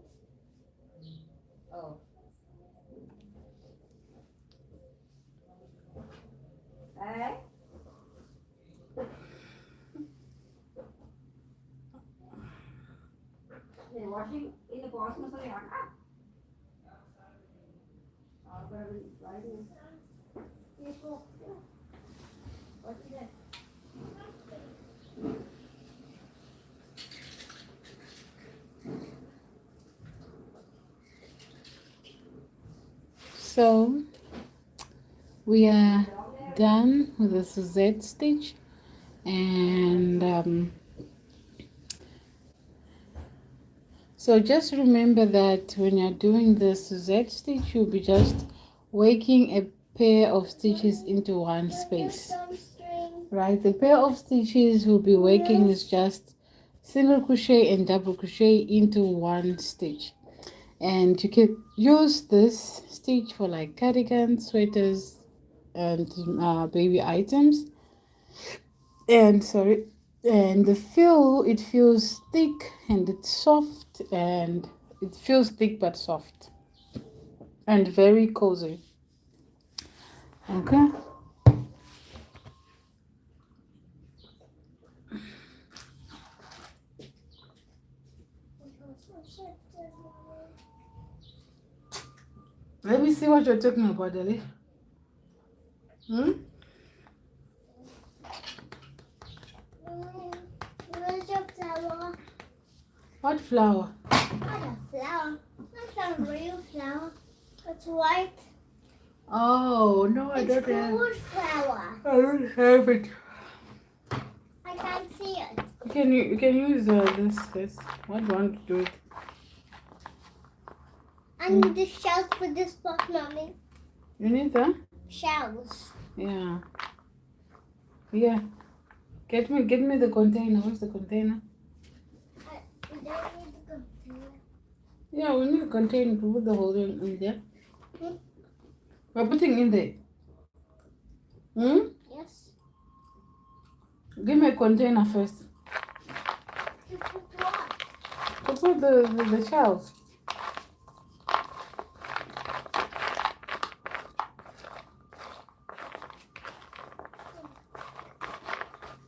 Oh. Hey. They're washing in the wash machine. What's that? So we are done with the Suzette stitch, and so just remember that when you're doing the Suzette stitch, you'll be just working a pair of stitches into one space, right? The pair of stitches we'll be working is just single crochet and double crochet into one stitch, and you can use this stitch for like cardigans, sweaters, and baby items. And the feel, it feels thick and it's soft, and it feels thick but soft and very cozy. Okay, let me see what you're talking about, Ellie. Where's your flower? What flower? Not a flower. That's a real flower. It's white. Oh no, I It's don't have. gold flower. I don't have it. I can't see it. You can use this. What do you want to do it? I need the shells for this book, Mommy. You need that? Shells. Yeah. Yeah. Get me the container. Where's the container? We don't need to go. Yeah, we need a container to put the whole thing in there. Hmm? We're putting in there. Hmm? Yes. Give me a container first. To put what? To put the shells.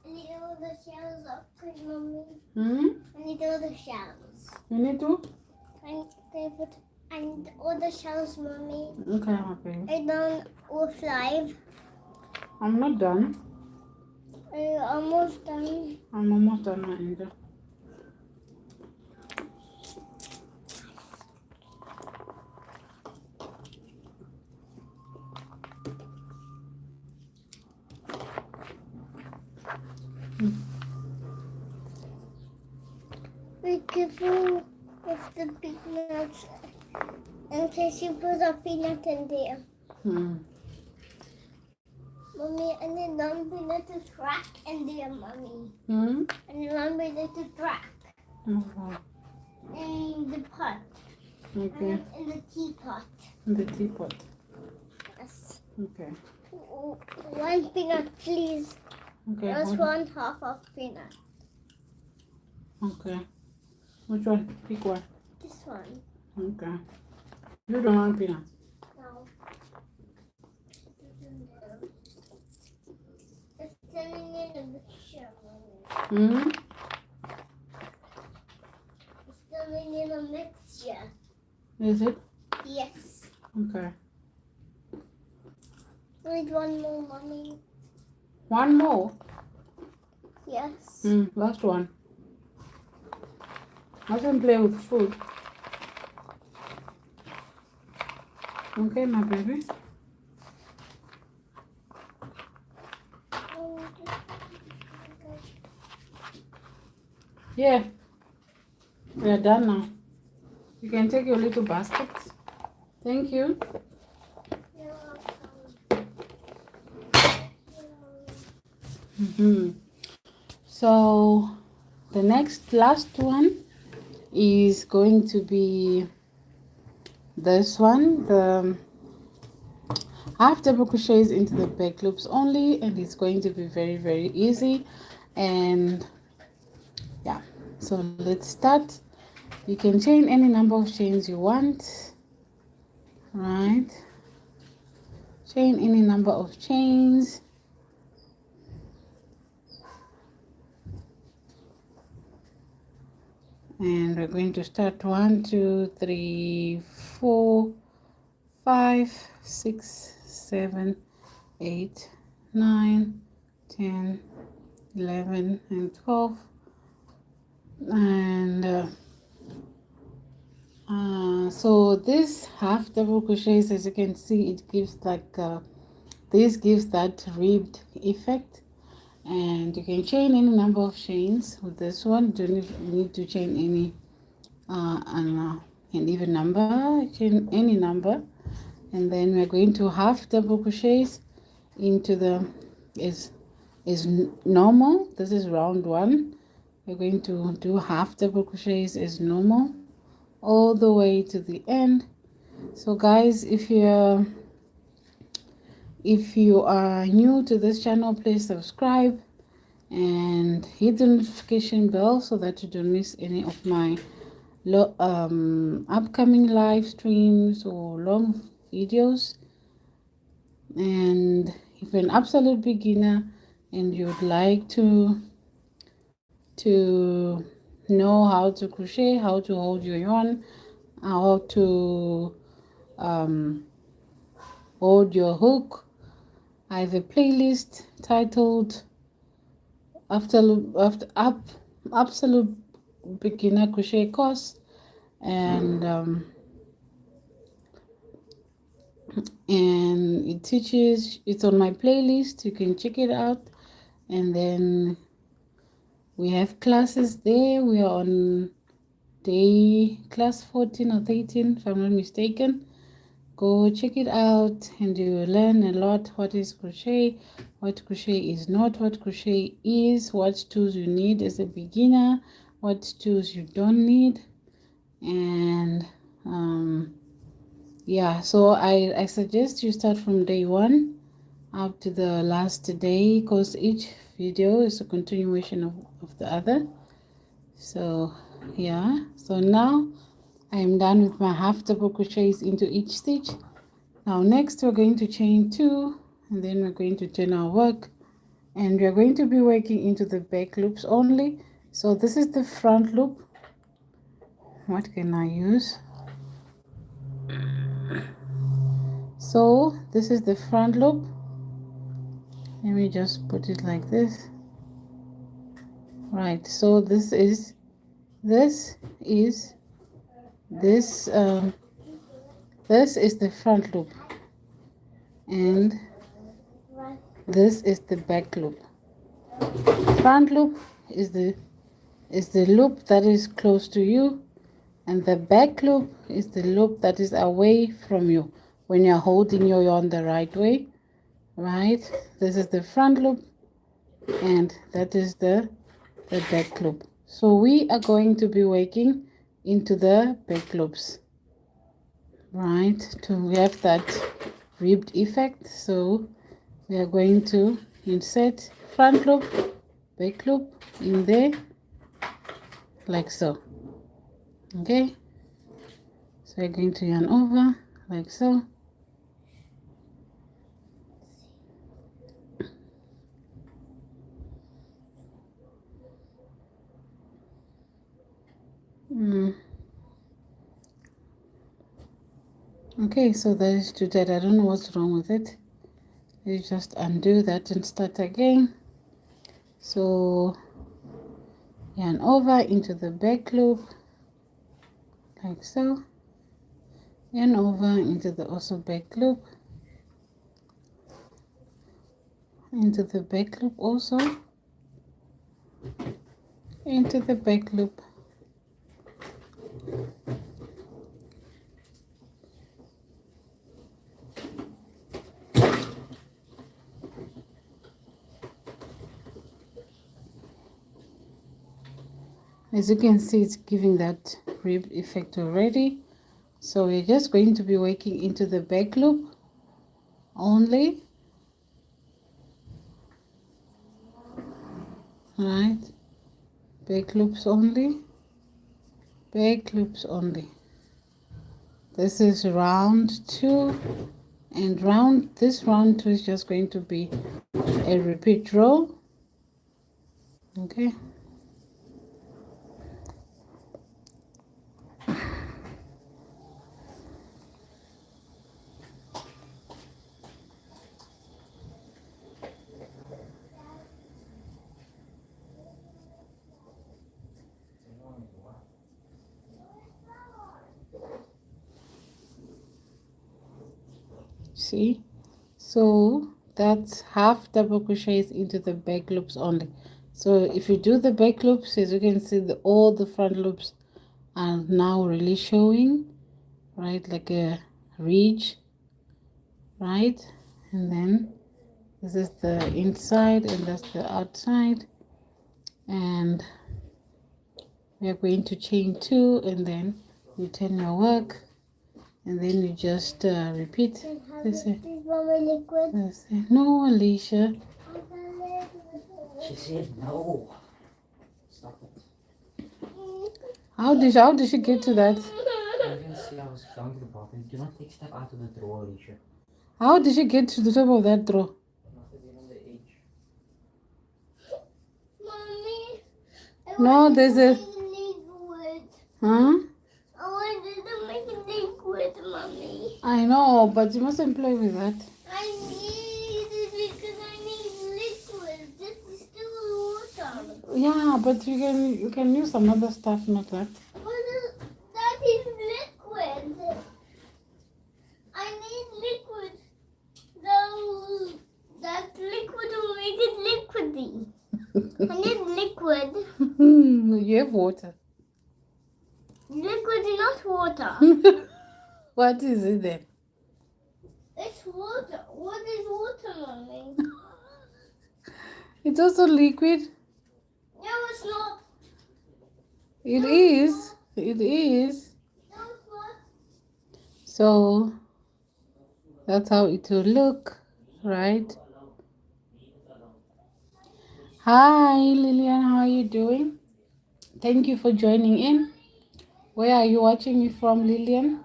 I need all the shells up, please, Mommy. Hmm? I need all the shells. You need to? I need all the shells, Mommy. Okay, okay. I done with live. I'm not done. Are you almost done? I'm almost done my end. Be careful with the peanuts in case you put a peanut in there. Hmm. Mommy, I need one peanut to crack in there, Mommy. Hmm? I need one peanut to crack Okay. in the pot. Okay. In the teapot. In the teapot. Yes. Okay. One peanut, please. Okay. Just hold on. 1/2 of peanut. Okay. Which one? Pick one. This one. Okay. You don't want peanut. No. It's turning in a mixture, Mommy. Hmm? It's turning in a mixture. Is it? Yes. Okay. I need one more, Mommy. One more? Yes. Last one. I can play with food. Okay, my baby. Yeah. We are done now. You can take your little basket. Thank you. You're welcome. So the last one is going to be this one, the half double crochets into the back loops only, and it's going to be very easy. And yeah, so let's start. You can chain any number of chains you want, right? Chain any number of chains. And we're going to start 1, 2, 3, 4, 5, 6, 7, 8, 9, 10, 11, and 12. And so this half double crochets, as you can see, it gives like this gives that ribbed effect. And you can chain any number of chains with this one. Don't need to chain any an even number. Chain any number, and then we're going to half double crochets into the is normal. This is round one. We're going to do half double crochets as normal all the way to the end. So guys, if you are new to this channel, please subscribe and hit the notification bell so that you don't miss any of my upcoming live streams or long videos. And if you're an absolute beginner and you'd like to know how to crochet, how to hold your yarn, how to hold your hook, I have a playlist titled Absolute Beginner Crochet Course, and it teaches. It's on my playlist. You can check it out, and then we have classes there. We are on class 14 or 13, if I'm not mistaken. Go check it out and you will learn a lot. What is crochet, what crochet is not, what crochet is, what tools you need as a beginner, what tools you don't need. And yeah, so I suggest you start from day 1 up to the last day, because each video is a continuation of the other. So yeah, so now I am done with my half double crochets into each stitch. Now next we're going to chain 2, and then we're going to turn our work, and we're going to be working into the back loops only. So this is the front loop. What can I use? So this is the front loop. Let me just put it like this. Right, so this is this is the front loop, and this is the back loop. Front loop is the loop that is close to you, and the back loop is the loop that is away from you when you're holding your yarn the right way. Right, this is the front loop, and that is the back loop. So we are going to be working into the back loops, right, to have that ribbed effect. So we are going to insert front loop, back loop in there, like so. Okay, so we're going to yarn over like so. Okay, so that is to that. I don't know what's wrong with it. You just undo that and start again. So yarn over into the back loop like so, yarn over into the also back loop, into the back loop also, into the back loop. As you can see, it's giving that rib effect already. So we're just going to be working into the back loop only. Right, back loops only, back loops only. This is round 2, and this round 2 is just going to be a repeat row. Okay. See, so that's half double crochets into the back loops only. So if you do the back loops, as you can see, all the front loops are now really showing, right, like a ridge, right? And then this is the inside and that's the outside, and we are going to chain 2, and then you turn your work, and then you just repeat. This is no, Alicia. She said no. Stop it. How did she get to that? You can see I was down to the bottom. Do not take step out of the drawer, Alicia. How did she get to the top of that drawer? Must have been on the edge. Mommy, No, there's a. liquid. Huh? I wanted to make liquid, Mommy. I know, but you mustn't play with that. I need it because I need liquid. This is still water. Yeah, but you can use some other stuff, not that. That is liquid. I need liquid. So that liquid will make it liquidy. I need liquid. You have water. Liquid is not water. What is it then? It's water. What is water, Mommy? It's also liquid. No, it's not. It is. It is. No, it's not. So that's how it will look, right? Hi, Lillian. How are you doing? Thank you for joining in. Where are you watching me from, Lillian?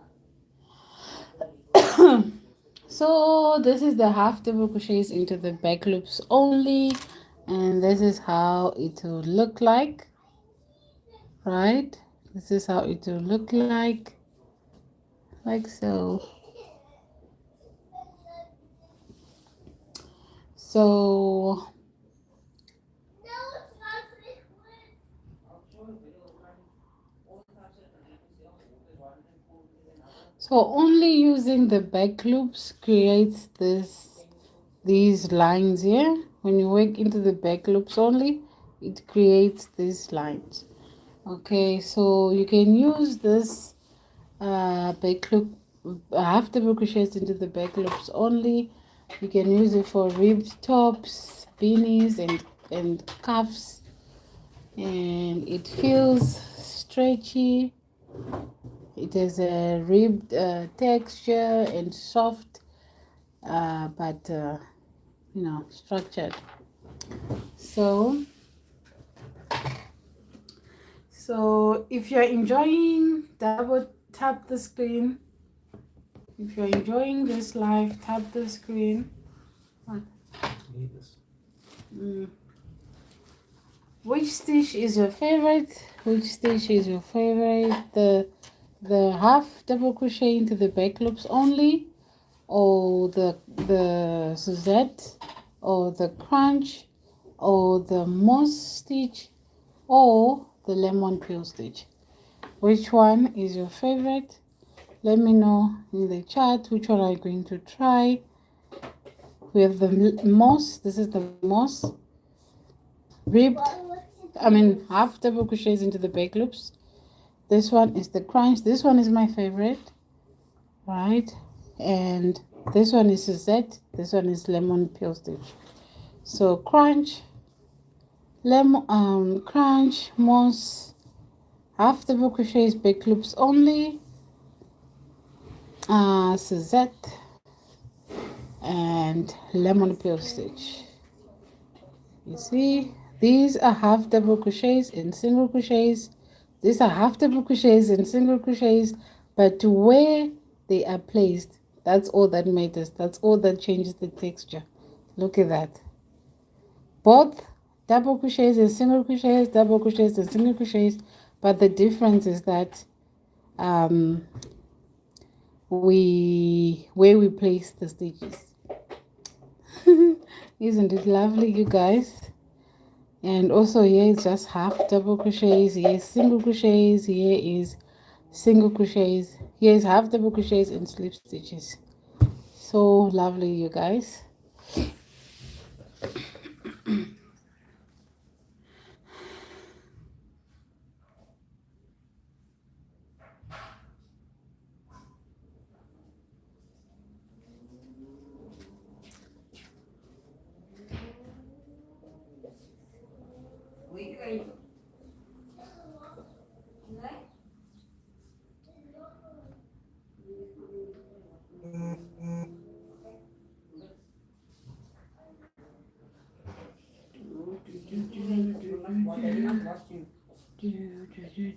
So this is the half double crochets into the back loops only, and this is how it will look right? This is how it will look like so. So No, it's not liquid. only using the back loops creates these lines here. When you work into the back loops only, it creates these lines. Okay, so you can use this back loop half double crochets into the back loops only. You can use it for ribbed tops, beanies, and cuffs, and it feels stretchy. It has a ribbed texture and soft, but structured. So if you're enjoying, double tap the screen. If you're enjoying this live, tap the screen. Mm. Which stitch is your favorite? Which stitch is your favorite? The half double crochet into the back loops only, or the Suzette, or the crunch, or the moss stitch, or the lemon peel stitch? Which one is your favorite? Let me know in the chat which one are you going to try. We have the moss. This is the moss ribbed. Half double crochets into the back loops. This one is the crunch. This one is my favorite, right? And this one is Suzette. This one is lemon peel stitch. So crunch, crunch, moss, half double crochets, back loops only. Suzette and lemon peel stitch. You see, these are half double crochets and single crochets. These are half double crochets and single crochets, but where they are placed, that's all that matters. That's all that changes the texture. Look at that. Both double crochets and single crochets, double crochets and single crochets, but the difference is that where we place the stitches. Isn't it lovely, you guys? And also here is just half double crochets, here is single crochets, here is single crochets, here is half double crochets and slip stitches. So lovely, you guys.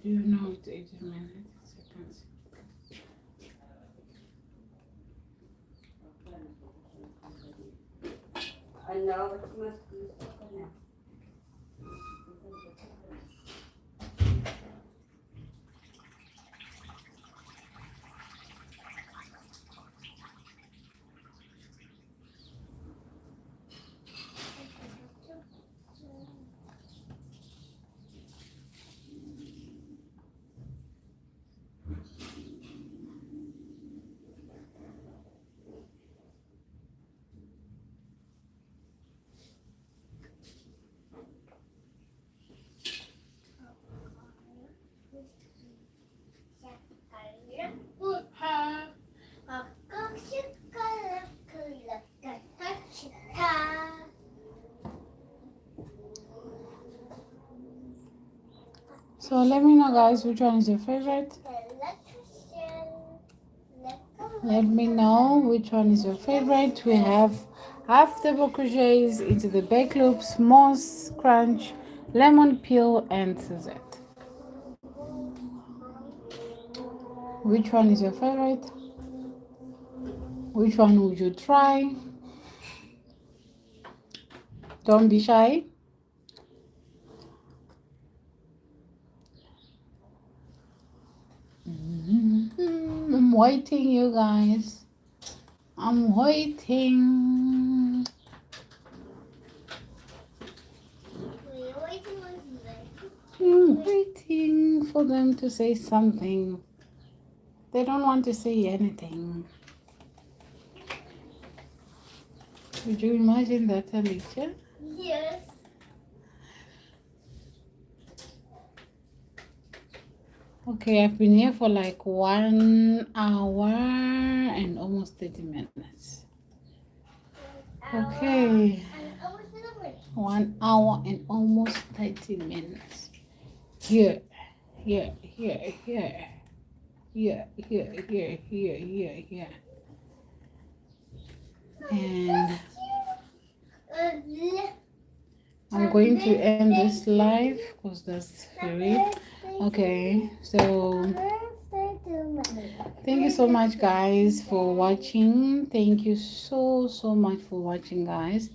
No, it's 18 minutes, seconds. I know, but you must be stuck now. So let me know, guys, which one is your favorite. Let me know which one is your favorite. We have half double crochets into the back loops, moss, crunch, lemon peel, and Suzette. Which one is your favorite? Which one would you try? Don't be shy. I'm waiting, you guys. I'm waiting. I'm waiting for them to say something. They don't want to say anything. Would you imagine that, Alicia? Yes. Okay, I've been here for like 1 hour and almost 30 minutes. Okay, 1 hour and almost 30 minutes. Here, here, here, here, here, here, here, here, here, here. And I'm going to end this live because that's free. Okay, so thank you so much, guys, for watching. Thank you so much for watching, guys.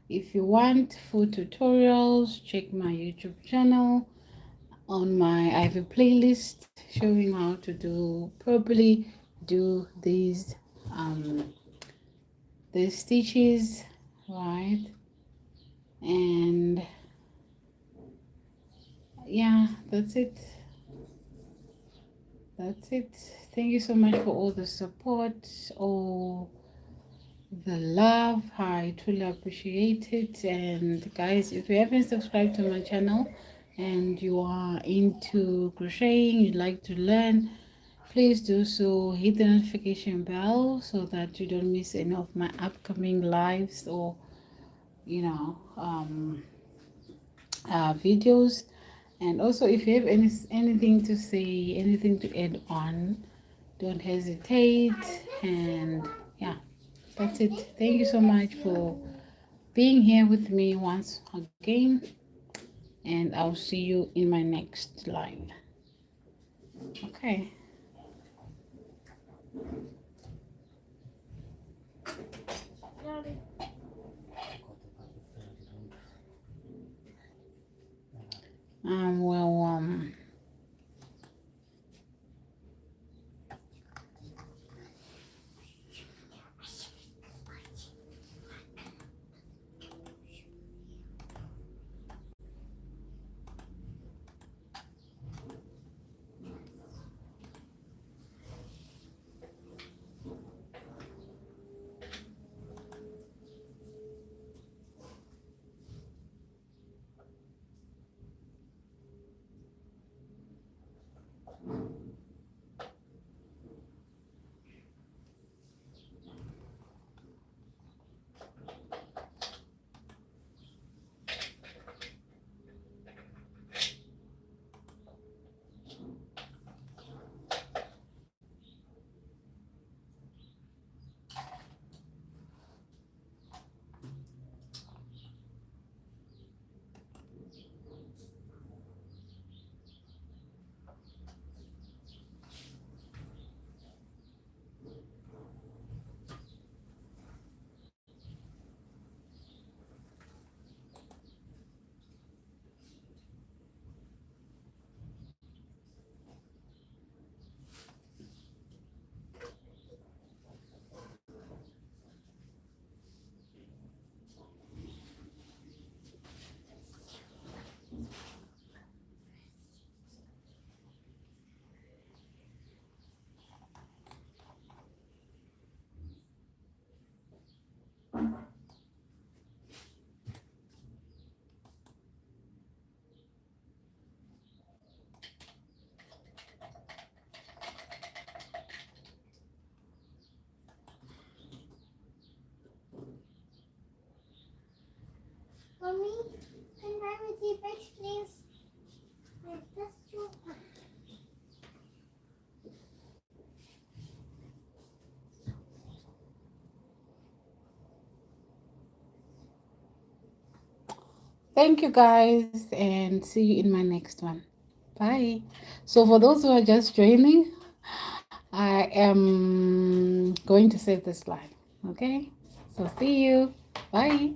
If you want full tutorials, check my YouTube channel. I have a playlist showing how to properly do these stitches, right? And yeah, that's it. Thank you so much for all the support, all the love. I truly appreciate it. And guys, if you haven't subscribed to my channel and you are into crocheting, you'd like to learn, please do so. Hit the notification bell so that you don't miss any of my upcoming lives or videos. And also, if you have anything to say, anything to add on, don't hesitate. And yeah, that's it. Thank you so much for being here with me once again, and I'll see you in my next live. Okay. Well, Mommy, can I receive ice, please? That's true. Thank you guys, and see you in my next one. Bye. So for those who are just joining, I am going to save this live. Okay? So see you. Bye.